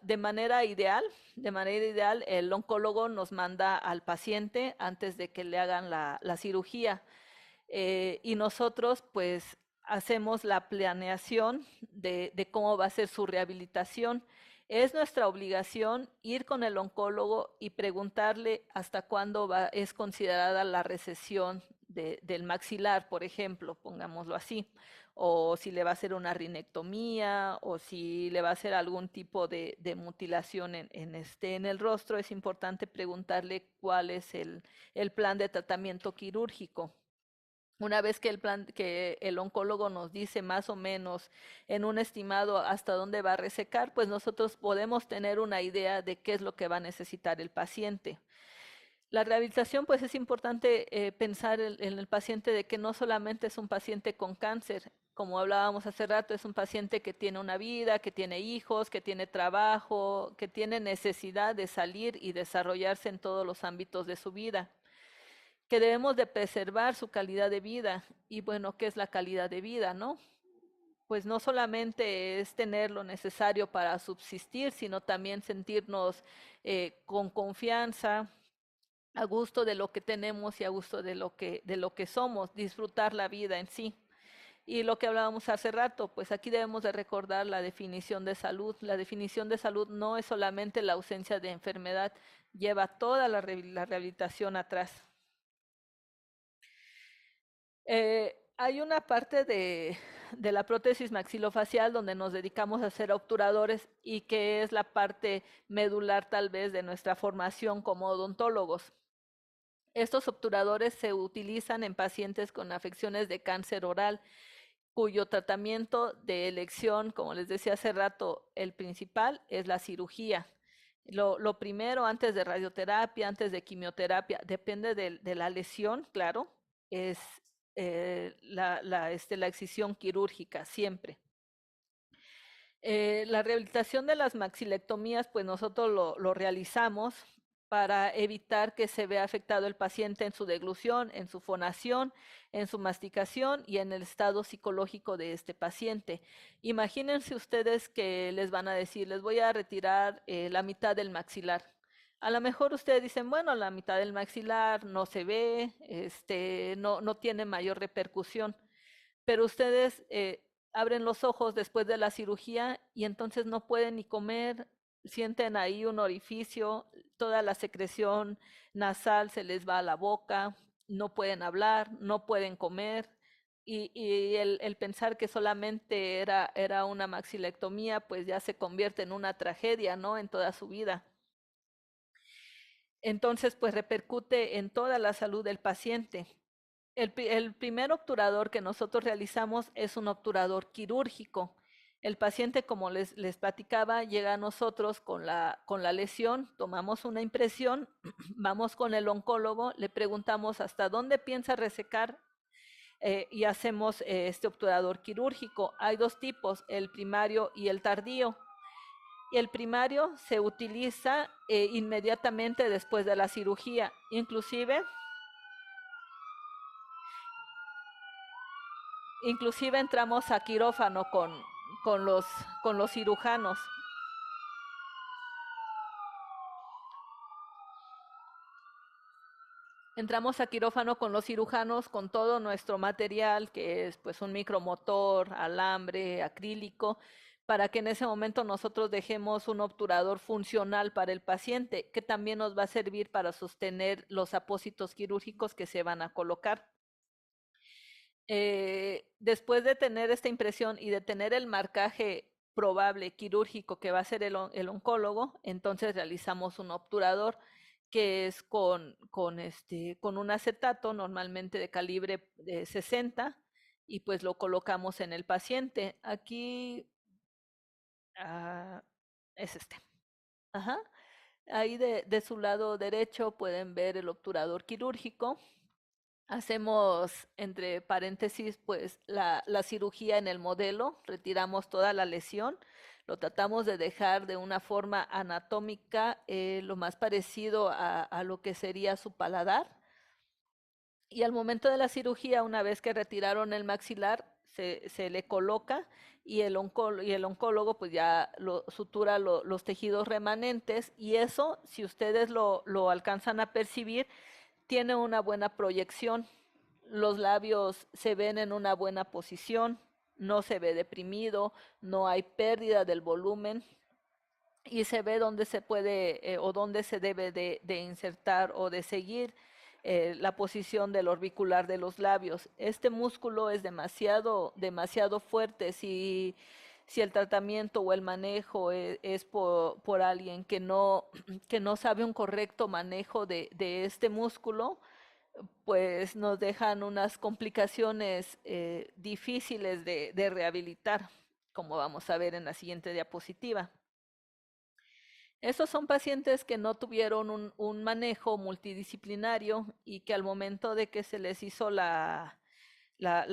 De manera ideal, el oncólogo nos manda al paciente antes de que le hagan la cirugía y nosotros pues hacemos la planeación de cómo va a ser su rehabilitación. Es nuestra obligación ir con el oncólogo y preguntarle hasta cuándo es considerada la recesión del maxilar, por ejemplo, pongámoslo así, o si le va a hacer una rinectomía, o si le va a hacer algún tipo de mutilación en el rostro. Es importante preguntarle cuál es el plan de tratamiento quirúrgico. Una vez que el oncólogo nos dice más o menos en un estimado hasta dónde va a resecar, pues nosotros podemos tener una idea de qué es lo que va a necesitar el paciente. La rehabilitación, pues es importante pensar en el paciente de que no solamente es un paciente con cáncer, como hablábamos hace rato, es un paciente que tiene una vida, que tiene hijos, que tiene trabajo, que tiene necesidad de salir y desarrollarse en todos los ámbitos de su vida, que debemos de preservar su calidad de vida. Y bueno, ¿qué es la calidad de vida, no? Pues no solamente es tener lo necesario para subsistir, sino también sentirnos con confianza, a gusto de lo que tenemos y a gusto de lo que somos, disfrutar la vida en sí. Y lo que hablábamos hace rato, pues aquí debemos de recordar la definición de salud. La definición de salud no es solamente la ausencia de enfermedad, lleva toda la rehabilitación atrás. Hay una parte de la prótesis maxilofacial donde nos dedicamos a ser obturadores y que es la parte medular tal vez de nuestra formación como odontólogos. Estos obturadores se utilizan en pacientes con afecciones de cáncer oral, cuyo tratamiento de elección, como les decía hace rato, el principal es la cirugía. Lo primero, antes de radioterapia, antes de quimioterapia, depende de la lesión, claro, es la excisión quirúrgica, siempre. La rehabilitación de las maxilectomías, pues nosotros lo realizamos para evitar que se vea afectado el paciente en su deglución, en su fonación, en su masticación y en el estado psicológico de este paciente. Imagínense ustedes que les van a decir, les voy a retirar la mitad del maxilar. A lo mejor ustedes dicen, bueno, la mitad del maxilar no se ve, no tiene mayor repercusión, pero ustedes abren los ojos después de la cirugía y entonces no pueden ni comer, sienten ahí un orificio, toda la secreción nasal se les va a la boca, no pueden hablar, no pueden comer. Y el pensar que solamente era una maxilectomía, pues ya se convierte en una tragedia, ¿no? En toda su vida. Entonces, pues repercute en toda la salud del paciente. El primer obturador que nosotros realizamos es un obturador quirúrgico. El paciente, como les platicaba, llega a nosotros con la lesión, tomamos una impresión, vamos con el oncólogo, le preguntamos hasta dónde piensa resecar y hacemos este obturador quirúrgico. Hay dos tipos, el primario y el tardío. Y el primario se utiliza inmediatamente después de la cirugía, inclusive entramos a quirófano con los cirujanos. Entramos a quirófano con los cirujanos con todo nuestro material, que es pues un micromotor, alambre, acrílico, para que en ese momento nosotros dejemos un obturador funcional para el paciente, que también nos va a servir para sostener los apósitos quirúrgicos que se van a colocar. Después de tener esta impresión y de tener el marcaje probable quirúrgico que va a hacer el oncólogo, entonces realizamos un obturador que es con un acetato normalmente de calibre 60 y pues lo colocamos en el paciente. Aquí es este. Ajá. Ahí de su lado derecho pueden ver el obturador quirúrgico. Hacemos, entre paréntesis, pues la cirugía en el modelo, retiramos toda la lesión, lo tratamos de dejar de una forma anatómica lo más parecido a lo que sería su paladar. Y al momento de la cirugía, una vez que retiraron el maxilar, se le coloca y el oncólogo pues ya sutura los tejidos remanentes y eso, si ustedes lo alcanzan a percibir, tiene una buena proyección, los labios se ven en una buena posición, no se ve deprimido, no hay pérdida del volumen y se ve dónde se puede o dónde se debe de insertar o de seguir la posición del orbicular de los labios. Este músculo es demasiado fuerte si el tratamiento o el manejo es por alguien que no sabe un correcto manejo de este músculo, pues nos dejan unas complicaciones difíciles de rehabilitar, como vamos a ver en la siguiente diapositiva. Esos son pacientes que no tuvieron un manejo multidisciplinario y que al momento de que se les hizo la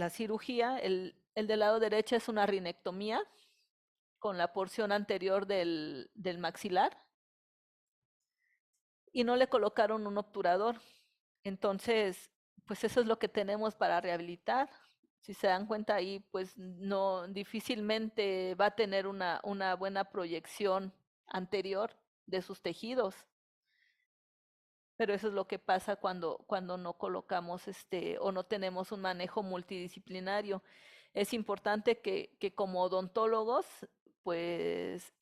cirugía, el del lado derecho es una rinectomía con la porción anterior del maxilar y no le colocaron un obturador. Entonces, pues eso es lo que tenemos para rehabilitar. Si se dan cuenta ahí, pues no difícilmente va a tener una buena proyección anterior de sus tejidos. Pero eso es lo que pasa cuando no colocamos o no tenemos un manejo multidisciplinario. Es importante que como odontólogos, pues,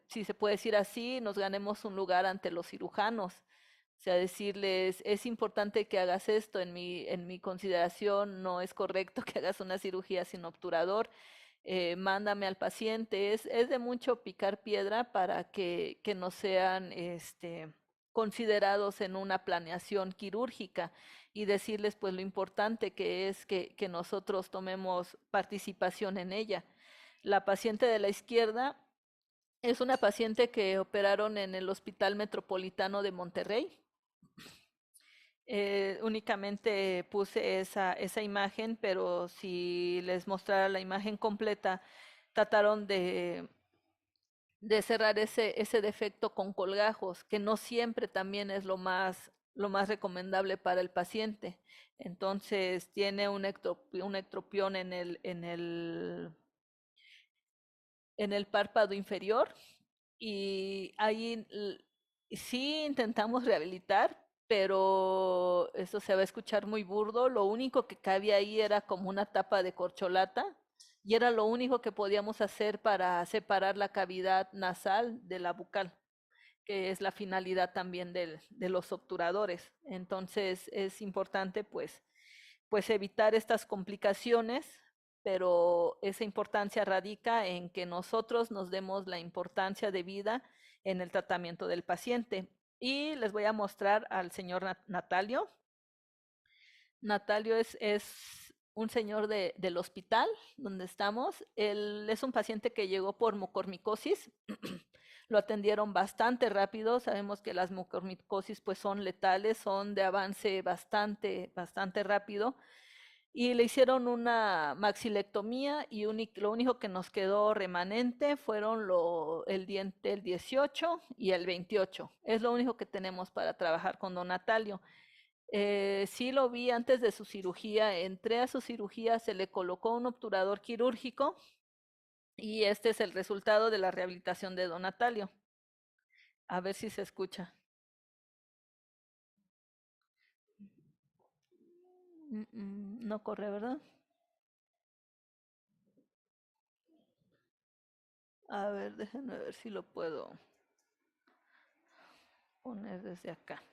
si se puede decir así, nos ganemos un lugar ante los cirujanos. O sea, decirles, es importante que hagas esto, en mi consideración no es correcto que hagas una cirugía sin obturador, mándame al paciente, es de mucho picar piedra para que no sean considerados en una planeación quirúrgica y decirles pues lo importante que es que nosotros tomemos participación en ella. La paciente de la izquierda es una paciente que operaron en el Hospital Metropolitano de Monterrey. Únicamente puse esa imagen, pero si les mostrara la imagen completa, trataron de cerrar ese defecto con colgajos, que no siempre también es lo más recomendable para el paciente. Entonces tiene un ectropión en el párpado inferior y ahí sí intentamos rehabilitar, pero eso se va a escuchar muy burdo. Lo único que cabía ahí era como una tapa de corcholata y era lo único que podíamos hacer para separar la cavidad nasal de la bucal, que es la finalidad también de los obturadores. Entonces es importante pues evitar estas complicaciones, pero esa importancia radica en que nosotros nos demos la importancia de vida en el tratamiento del paciente. Y les voy a mostrar al señor Natalio. Natalio es un señor del hospital donde estamos. Él es un paciente que llegó por mucormicosis. Lo atendieron bastante rápido. Sabemos que las mucormicosis pues son letales, son de avance bastante rápido. Y le hicieron una maxilectomía y lo único que nos quedó remanente fueron el diente el 18 y el 28. Es lo único que tenemos para trabajar con don Natalio. Sí lo vi antes de su cirugía, entré a su cirugía, se le colocó un obturador quirúrgico y este es el resultado de la rehabilitación de don Natalio. A ver si se escucha. No corre, ¿verdad? A ver, déjenme ver si lo puedo poner desde acá.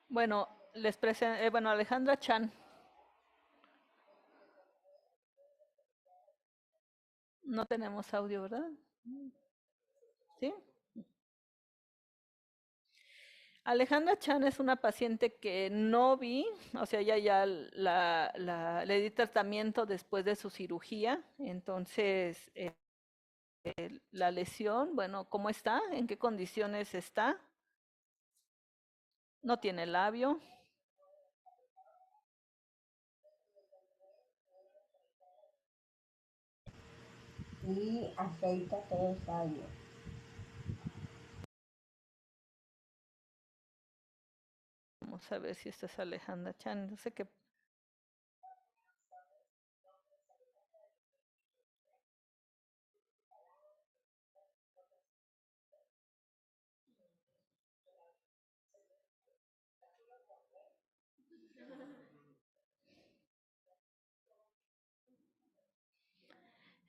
Bueno, les presento, bueno, Alejandra Chan. No tenemos audio, ¿verdad? ¿Sí? Alejandra Chan es una paciente que no vi, o sea, ya le di tratamiento después de su cirugía, entonces la lesión, bueno, ¿cómo está? ¿En qué condiciones está? No tiene labio. Y aceita 3 años. Vamos a ver si esta es Alejandra Chan, no sé qué.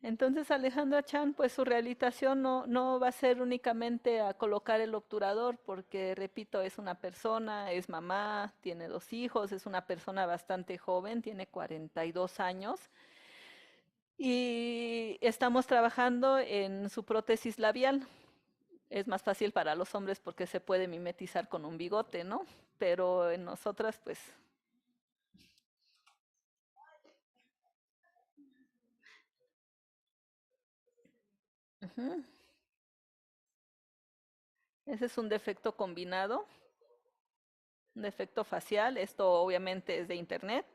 Entonces Alejandra Chan, pues su rehabilitación no va a ser únicamente a colocar el obturador, porque repito, es una persona, es mamá, tiene 2 hijos, es una persona bastante joven, tiene 42 años. Y estamos trabajando en su prótesis labial. Es más fácil para los hombres porque se puede mimetizar con un bigote, ¿no? Pero en nosotras, pues... Ese es un defecto combinado, un defecto facial. Esto obviamente es de internet.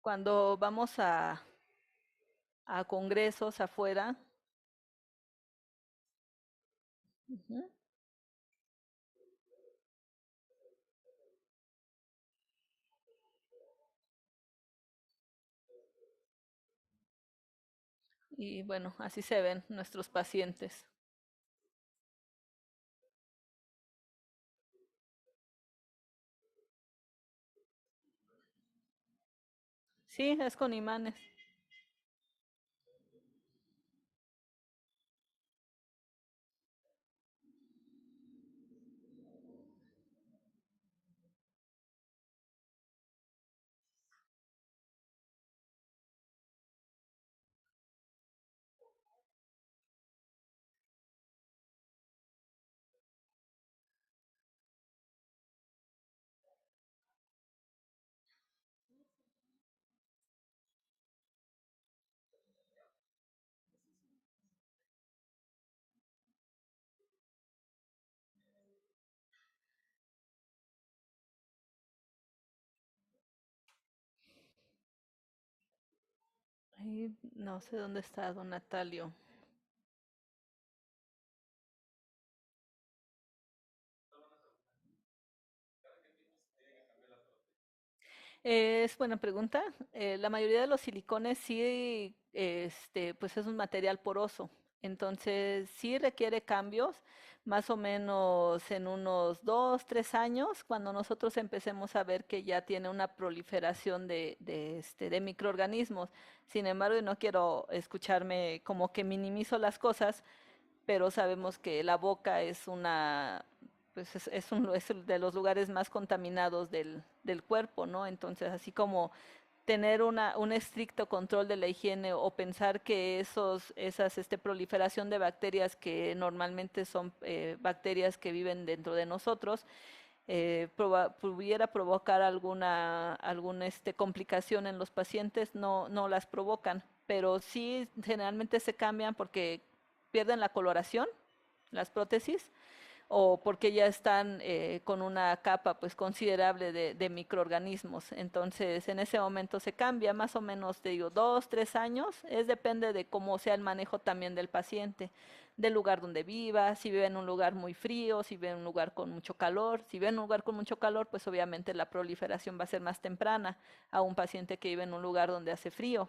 Cuando vamos a congresos afuera. Y bueno, así se ven nuestros pacientes. Sí, es con imanes. Ahí no sé dónde está don Natalio. Es buena pregunta. La mayoría de los silicones sí, pues es un material poroso. Entonces sí requiere cambios, más o menos en unos 2, 3 años, cuando nosotros empecemos a ver que ya tiene una proliferación de microorganismos. Sin embargo, y no quiero escucharme como que minimizo las cosas, pero sabemos que la boca es una pues es de los lugares más contaminados del cuerpo, ¿no? Entonces, así como tener un estricto control de la higiene o pensar que esas proliferación de bacterias que normalmente son bacterias que viven dentro de nosotros, pudiera provocar alguna complicación en los pacientes, no las provocan, pero sí generalmente se cambian porque pierden la coloración, las prótesis, o porque ya están con una capa pues considerable de microorganismos. Entonces en ese momento se cambia más o menos, te digo, 2, 3 años, depende de cómo sea el manejo también del paciente, del lugar donde viva, si vive en un lugar muy frío, si vive en un lugar con mucho calor. Si vive en un lugar con mucho calor, pues obviamente la proliferación va a ser más temprana a un paciente que vive en un lugar donde hace frío.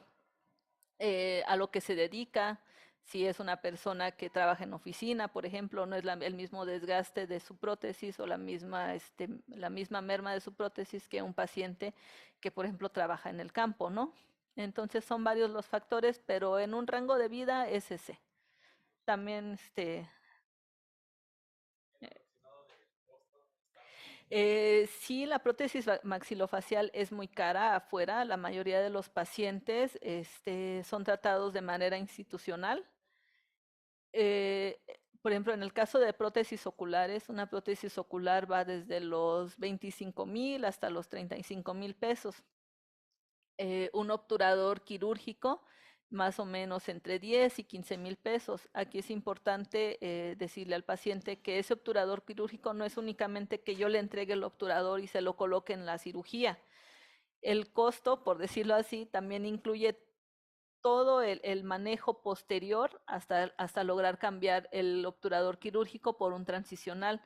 A lo que se dedica, si es una persona que trabaja en oficina, por ejemplo, no es el mismo desgaste de su prótesis o la misma merma de su prótesis que un paciente que, por ejemplo, trabaja en el campo, ¿no? Entonces son varios los factores, pero en un rango de vida es ese. También sí, la prótesis maxilofacial es muy cara afuera. La mayoría de los pacientes son tratados de manera institucional. Por ejemplo, en el caso de prótesis oculares, una prótesis ocular va desde los 25,000 hasta los 35,000 pesos. Un obturador quirúrgico, más o menos entre 10 y 15,000 pesos. Aquí es importante decirle al paciente que ese obturador quirúrgico no es únicamente que yo le entregue el obturador y se lo coloque en la cirugía. El costo, por decirlo así, también incluye todo el manejo posterior hasta lograr cambiar el obturador quirúrgico por un transicional.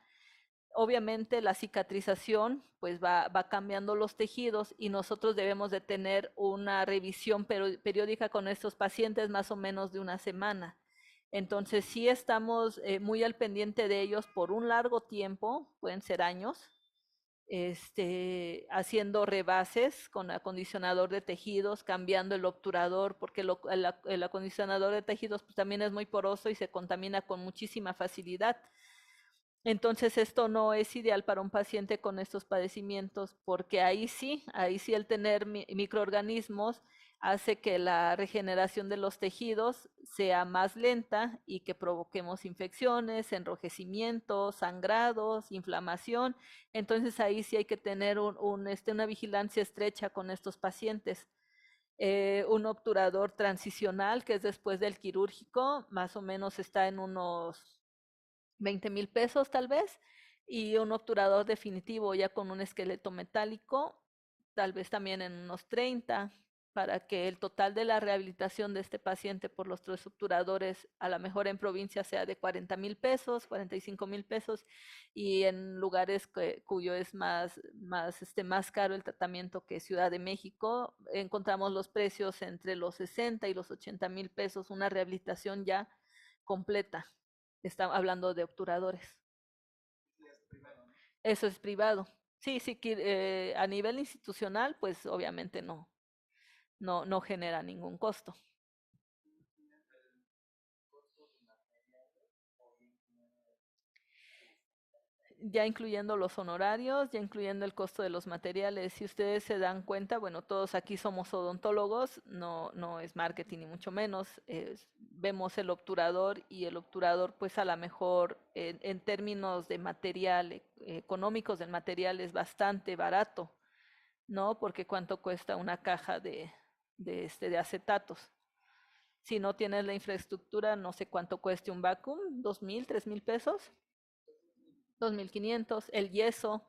Obviamente la cicatrización pues va cambiando los tejidos y nosotros debemos de tener una revisión periódica con estos pacientes más o menos de una semana. Entonces sí estamos muy al pendiente de ellos por un largo tiempo, pueden ser años, haciendo rebases con acondicionador de tejidos, cambiando el obturador, porque el acondicionador de tejidos pues, también es muy poroso y se contamina con muchísima facilidad. Entonces esto no es ideal para un paciente con estos padecimientos, porque ahí sí el tener microorganismos hace que la regeneración de los tejidos sea más lenta y que provoquemos infecciones, enrojecimientos, sangrados, inflamación. Entonces ahí sí hay que tener una vigilancia estrecha con estos pacientes. Un obturador transicional, que es después del quirúrgico, más o menos está en unos 20,000 pesos tal vez, y un obturador definitivo ya con un esqueleto metálico, tal vez también en unos 30, para que el total de la rehabilitación de este paciente por los 3 obturadores, a lo mejor en provincia sea de 40,000 pesos, 45,000 pesos, y en lugares cuyo es más caro el tratamiento que Ciudad de México, encontramos los precios entre los 60 y los 80,000 pesos, una rehabilitación ya completa. Está hablando de obturadores. Eso es privado. Sí, sí, a nivel institucional, pues obviamente no genera ningún costo. Ya incluyendo los honorarios, ya incluyendo el costo de los materiales. Si ustedes se dan cuenta, bueno, todos aquí somos odontólogos, no es marketing ni mucho menos. Vemos el obturador y el obturador, pues a lo mejor en términos de material, económicos del material es bastante barato, ¿no? Porque cuánto cuesta una caja de acetatos. Si no tienes la infraestructura, no sé cuánto cueste un vacuum, 2,000, 3,000 pesos. 2,500, el yeso,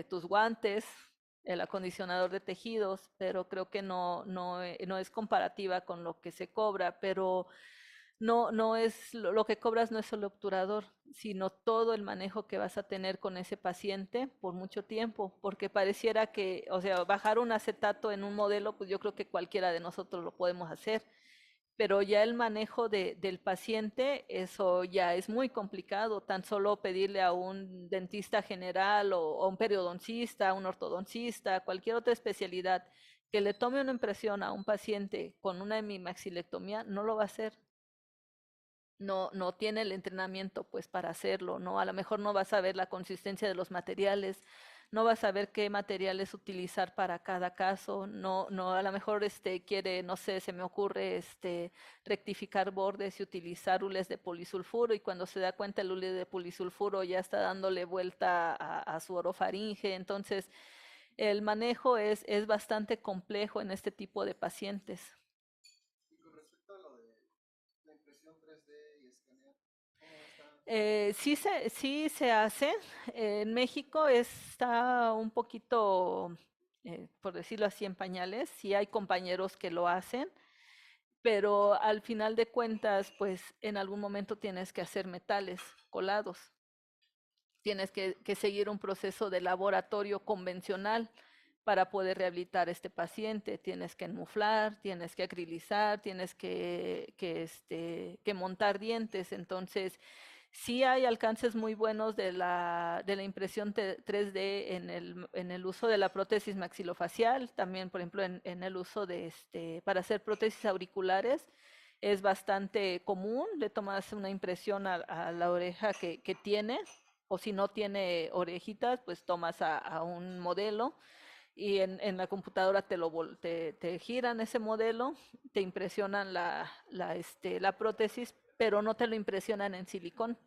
tus guantes, el acondicionador de tejidos, pero creo que no es comparativa con lo que se cobra, pero no es, lo que cobras no es solo obturador, sino todo el manejo que vas a tener con ese paciente por mucho tiempo, porque pareciera que, o sea, bajar un acetato en un modelo, pues yo creo que cualquiera de nosotros lo podemos hacer, pero ya el manejo del paciente, eso ya es muy complicado, tan solo pedirle a un dentista general o a un periodoncista, a un ortodoncista, cualquier otra especialidad, que le tome una impresión a un paciente con una hemimaxilectomía, no lo va a hacer. no tiene el entrenamiento pues para hacerlo, ¿no? A lo mejor no vas a ver la consistencia de los materiales, no vas a ver qué materiales utilizar para cada caso, no, a lo mejor quiere, no sé, se me ocurre rectificar bordes y utilizar hules de polisulfuro y cuando se da cuenta el hule de polisulfuro ya está dándole vuelta a su orofaringe, entonces el manejo es bastante complejo en este tipo de pacientes. Y con respecto a lo de la impresión 3D y escanear, ¿cómo está? Sí se hace. En México está un poquito, por decirlo así, en pañales. Sí hay compañeros que lo hacen, pero al final de cuentas, pues en algún momento tienes que hacer metales colados. Tienes que seguir un proceso de laboratorio convencional para poder rehabilitar a este paciente. Tienes que enmuflar, tienes que acrilizar, tienes que montar dientes. Entonces, sí hay alcances muy buenos de la impresión 3D en el uso de la prótesis maxilofacial, también, por ejemplo, en el uso para hacer prótesis auriculares. Es bastante común, le tomas una impresión a la oreja que tiene, o si no tiene orejitas, pues tomas a un modelo y en la computadora te giran ese modelo, te impresionan la prótesis, pero no te lo impresionan en silicón.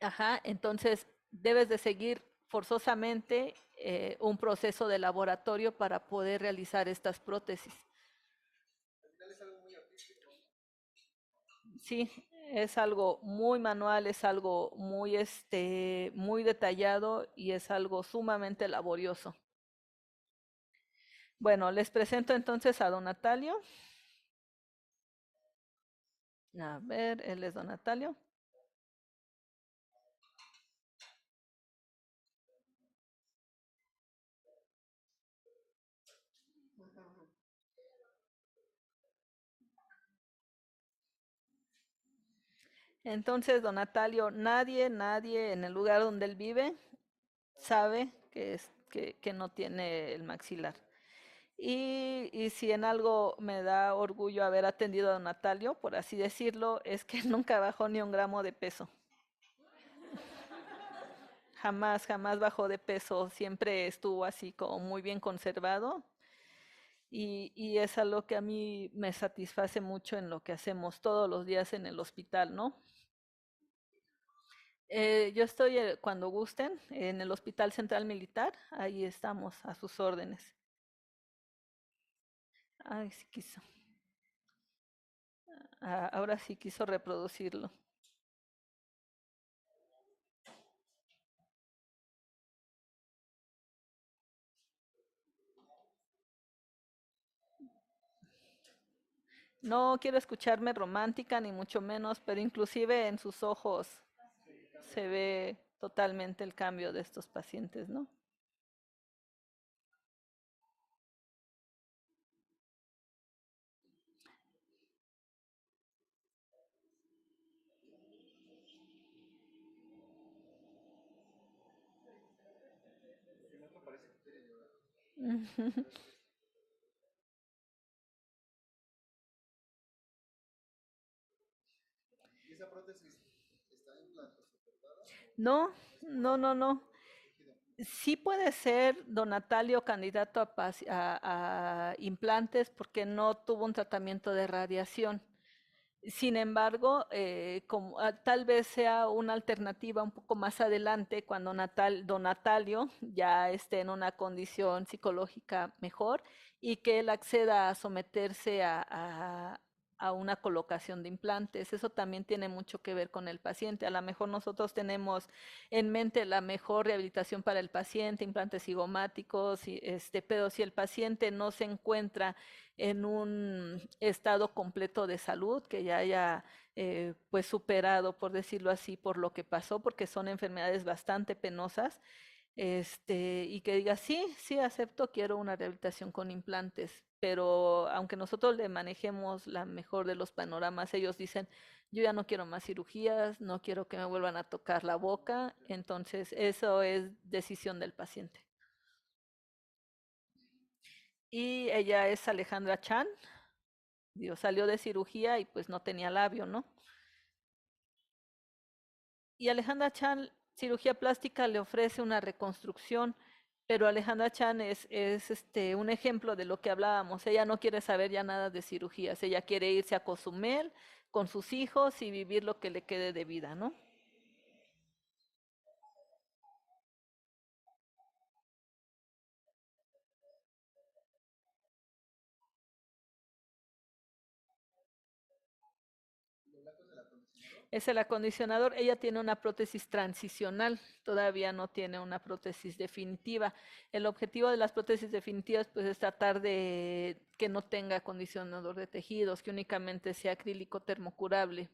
Ajá, entonces debes de seguir forzosamente un proceso de laboratorio para poder realizar estas prótesis. Al final es algo muy artístico, ¿no? Sí, es algo muy manual, es algo muy detallado y es algo sumamente laborioso. Bueno, les presento entonces a don Natalio. A ver, él es don Natalio. Entonces, don Natalio, nadie en el lugar donde él vive sabe que no tiene el maxilar. Y si en algo me da orgullo haber atendido a don Natalio, por así decirlo, es que nunca bajó ni un gramo de peso. Jamás, jamás bajó de peso, siempre estuvo así como muy bien conservado. Y es algo que a mí me satisface mucho en lo que hacemos todos los días en el hospital, ¿no? Yo estoy, cuando gusten, en el Hospital Central Militar, ahí estamos a sus órdenes. Ay, sí quiso. Ahora sí quiso reproducirlo. No quiero escucharme romántica, ni mucho menos, pero inclusive en sus ojos se ve totalmente el cambio de estos pacientes, ¿no? El otro parece que quiere llorar. Ujú. ¿Y esa prótesis está implantosoportada No, o es no. rígido? Sí puede ser don Natalio candidato a implantes porque no tuvo un tratamiento de radiación. Sin embargo, tal vez sea una alternativa un poco más adelante cuando don Natalio ya esté en una condición psicológica mejor y que él acceda a someterse a una colocación de implantes. Eso también tiene mucho que ver con el paciente. A lo mejor nosotros tenemos en mente la mejor rehabilitación para el paciente, implantes cigomáticos, pero si el paciente no se encuentra en un estado completo de salud, que ya haya pues superado, por decirlo así, por lo que pasó, porque son enfermedades bastante penosas, y que diga, sí, acepto, quiero una rehabilitación con implantes, pero aunque nosotros le manejemos la mejor de los panoramas, ellos dicen, yo ya no quiero más cirugías, no quiero que me vuelvan a tocar la boca, entonces eso es decisión del paciente. Y ella es Alejandra Chan. Digo, salió de cirugía y pues no tenía labio, ¿no? Y Alejandra Chan, cirugía plástica, le ofrece una reconstrucción, pero Alejandra Chan es un ejemplo de lo que hablábamos. Ella no quiere saber ya nada de cirugías, ella quiere irse a Cozumel con sus hijos y vivir lo que le quede de vida, ¿no? Es el acondicionador. Ella tiene una prótesis transicional, todavía no tiene una prótesis definitiva. El objetivo de las prótesis definitivas pues es tratar de que no tenga acondicionador de tejidos, que únicamente sea acrílico termocurable.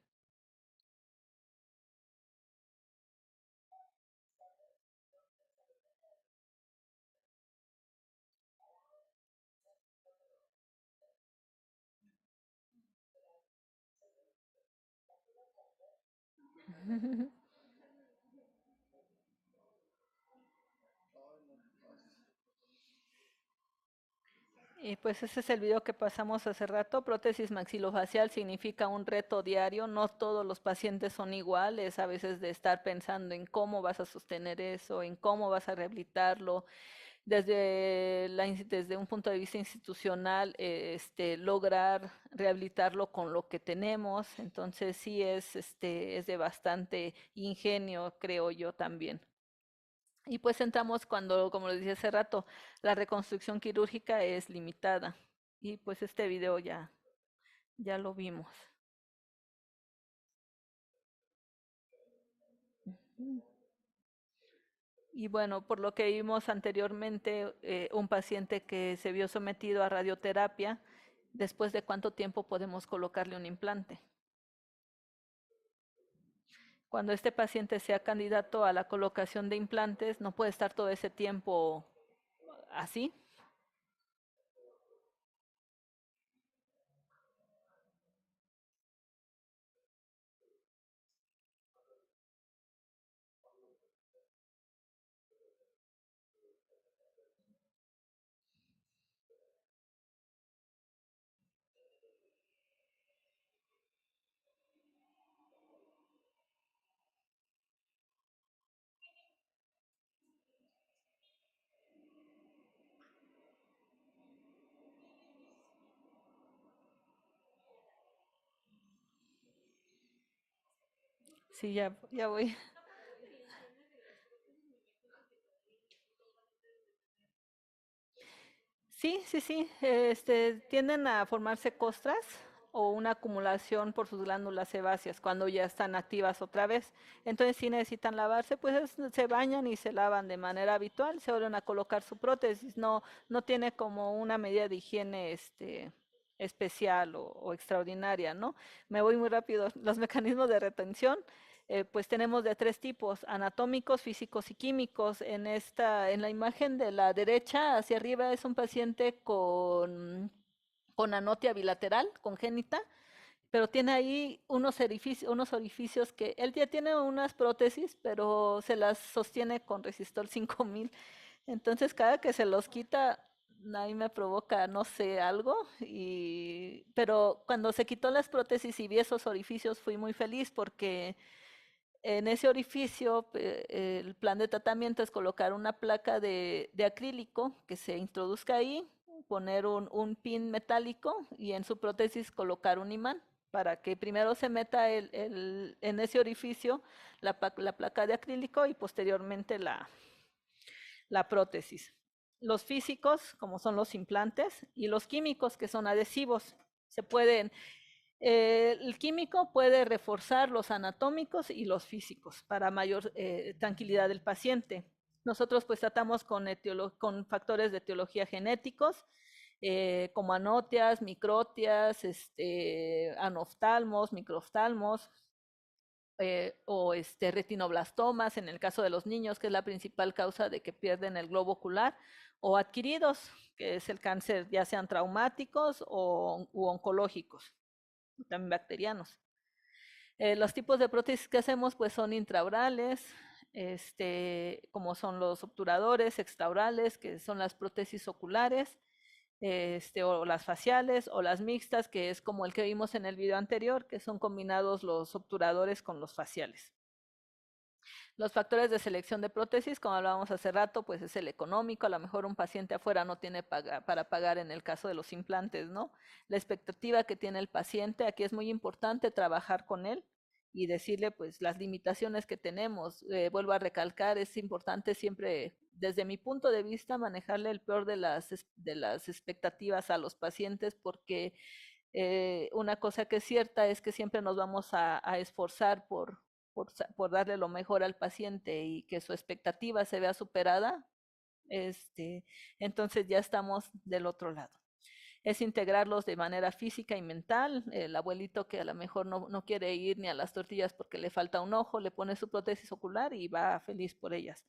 Y pues ese es el video que pasamos hace rato. Prótesis maxilofacial significa un reto diario. No todos los pacientes son iguales. A veces de estar pensando en cómo vas a sostener eso, en cómo vas a rehabilitarlo. Desde un punto de vista institucional, lograr rehabilitarlo con lo que tenemos. Entonces sí es de bastante ingenio, creo yo también. Y pues entramos cuando, como les dije hace rato, la reconstrucción quirúrgica es limitada. Y pues este video ya lo vimos. Y bueno, por lo que vimos anteriormente, un paciente que se vio sometido a radioterapia, ¿después de cuánto tiempo podemos colocarle un implante? Cuando este paciente sea candidato a la colocación de implantes, no puede estar todo ese tiempo así. Sí, ya voy. Sí, tienden a formarse costras o una acumulación por sus glándulas sebáceas cuando ya están activas otra vez. Entonces, si necesitan lavarse, pues se bañan y se lavan de manera habitual, se vuelven a colocar su prótesis. No tiene como una medida de higiene especial o extraordinaria, ¿no? Me voy muy rápido. Los mecanismos de retención pues tenemos de tres tipos: anatómicos, físicos y químicos. En la imagen de la derecha hacia arriba es un paciente con anotia bilateral congénita, pero tiene ahí unos orificios que él ya tiene unas prótesis, pero se las sostiene con resistor 5000. Entonces cada que se los quita, a mí me provoca, no sé, algo, pero cuando se quitó las prótesis y vi esos orificios fui muy feliz porque en ese orificio, el plan de tratamiento es colocar una placa de acrílico que se introduzca ahí, poner un pin metálico y en su prótesis colocar un imán para que primero se meta en ese orificio la placa de acrílico y posteriormente la prótesis. Los físicos, como son los implantes, y los químicos, que son adhesivos, se pueden el químico puede reforzar los anatómicos y los físicos para mayor tranquilidad del paciente. Nosotros pues tratamos con factores de etiología genéticos, como anotias, microtias, anoftalmos, microoftalmos, o retinoblastomas en el caso de los niños, que es la principal causa de que pierden el globo ocular, o adquiridos, que es el cáncer, ya sean traumáticos u oncológicos, también bacterianos. Los tipos de prótesis que hacemos pues son intraorales, como son los obturadores, extraorales, que son las prótesis oculares, o las faciales o las mixtas, que es como el que vimos en el video anterior, que son combinados los obturadores con los faciales. Los factores de selección de prótesis, como hablábamos hace rato, pues es el económico. A lo mejor un paciente afuera no tiene para pagar en el caso de los implantes, ¿no? La expectativa que tiene el paciente, aquí es muy importante trabajar con él y decirle pues las limitaciones que tenemos. Vuelvo a recalcar, es importante siempre, desde mi punto de vista, manejarle el peor de las expectativas a los pacientes, porque una cosa que es cierta es que siempre nos vamos a esforzar por darle lo mejor al paciente y que su expectativa se vea superada, entonces ya estamos del otro lado. Es integrarlos de manera física y mental. El abuelito que a lo mejor no quiere ir ni a las tortillas porque le falta un ojo, le pone su prótesis ocular y va feliz por ellas.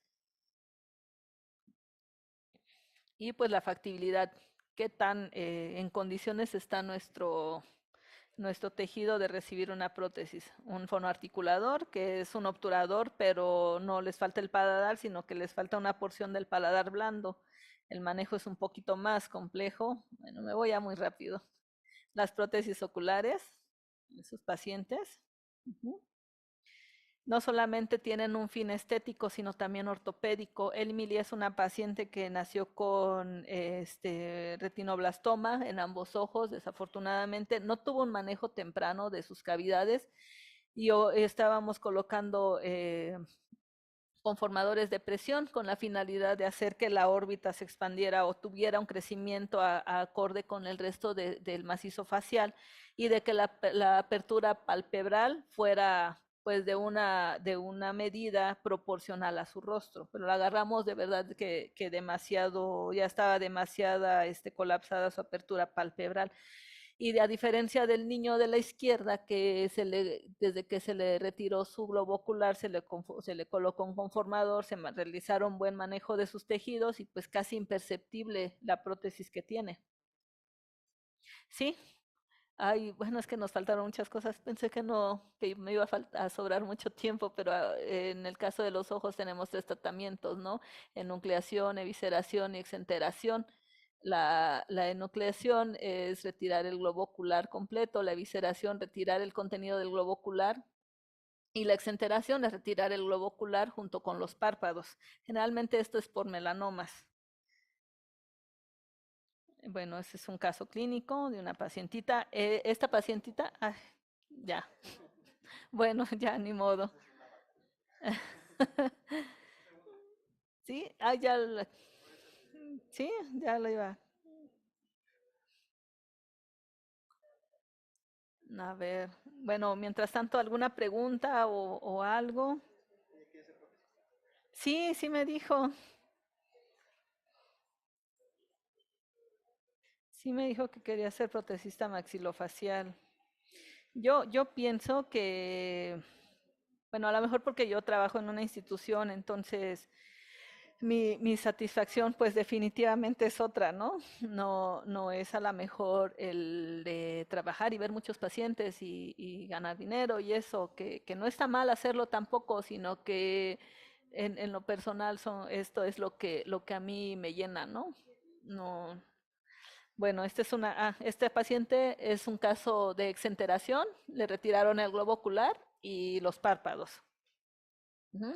Y pues la factibilidad, qué tan en condiciones está nuestro tejido de recibir una prótesis. Un fonoarticulador, que es un obturador, pero no les falta el paladar, sino que les falta una porción del paladar blando. El manejo es un poquito más complejo. Bueno, me voy ya muy rápido. Las prótesis oculares, esos pacientes. No solamente tienen un fin estético, sino también ortopédico. Emily es una paciente que nació con retinoblastoma en ambos ojos. Desafortunadamente no tuvo un manejo temprano de sus cavidades y estábamos colocando conformadores de presión con la finalidad de hacer que la órbita se expandiera o tuviera un crecimiento acorde con el resto del macizo facial, y de que la apertura palpebral fuera pues de una medida proporcional a su rostro. Pero la agarramos de verdad que demasiado, ya estaba demasiada colapsada su apertura palpebral. Y a diferencia del niño de la izquierda, que desde que se le retiró su globo ocular, se le colocó un conformador, se realizaron buen manejo de sus tejidos y pues casi imperceptible la prótesis que tiene. Sí, ay, bueno, es que nos faltaron muchas cosas. Pensé que no, que me iba a sobrar mucho tiempo, pero en el caso de los ojos tenemos 3 tratamientos, ¿no? Enucleación, evisceración y exenteración. La enucleación es retirar el globo ocular completo, la evisceración retirar el contenido del globo ocular y la exenteración es retirar el globo ocular junto con los párpados. Generalmente esto es por melanomas. Bueno, ese es un caso clínico de una pacientita. Esta pacientita, ay, ya, bueno, ya ni modo. Sí, sí, ya lo iba. A ver, bueno, mientras tanto, ¿alguna pregunta o algo? Sí, sí me dijo. Sí me dijo que quería ser protesista maxilofacial. Yo pienso que, bueno, a lo mejor porque yo trabajo en una institución, entonces mi satisfacción pues definitivamente es otra, ¿no? No es a lo mejor el de trabajar y ver muchos pacientes y ganar dinero y eso, que no está mal hacerlo tampoco, sino que en lo personal esto es lo que a mí me llena, ¿no? No, bueno, este paciente es un caso de exenteración, le retiraron el globo ocular y los párpados.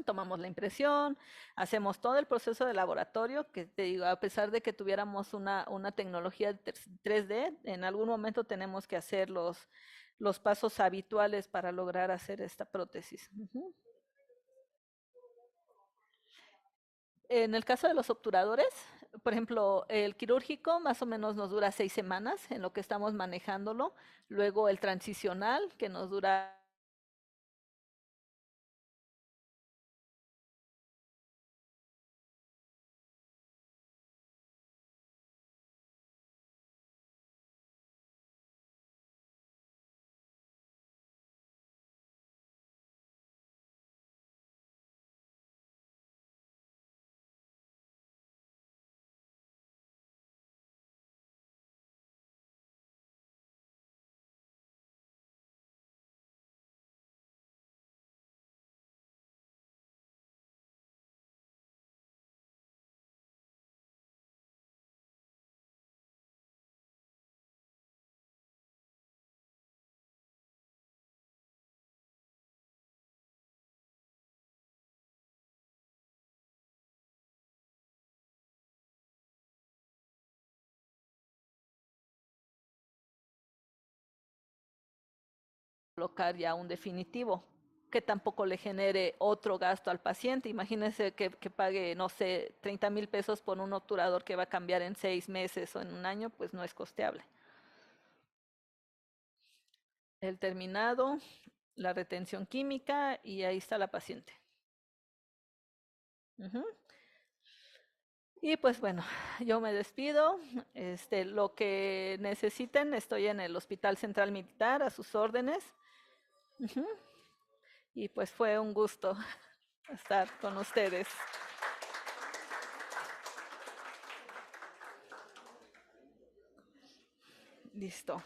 Tomamos la impresión, hacemos todo el proceso de laboratorio, que te digo, a pesar de que tuviéramos una tecnología de 3D, en algún momento tenemos que hacer los pasos habituales para lograr hacer esta prótesis. En el caso de los obturadores, por ejemplo, el quirúrgico más o menos nos dura 6 semanas en lo que estamos manejándolo. Luego el transicional, que nos dura colocar ya un definitivo, que tampoco le genere otro gasto al paciente. Imagínense que pague, no sé, 30,000 pesos por un obturador que va a cambiar en 6 meses o en un año, pues no es costeable. El terminado, la retención química y ahí está la paciente. Y pues bueno, yo me despido. Lo que necesiten, estoy en el Hospital Central Militar a sus órdenes. Y pues fue un gusto estar con ustedes. Listo.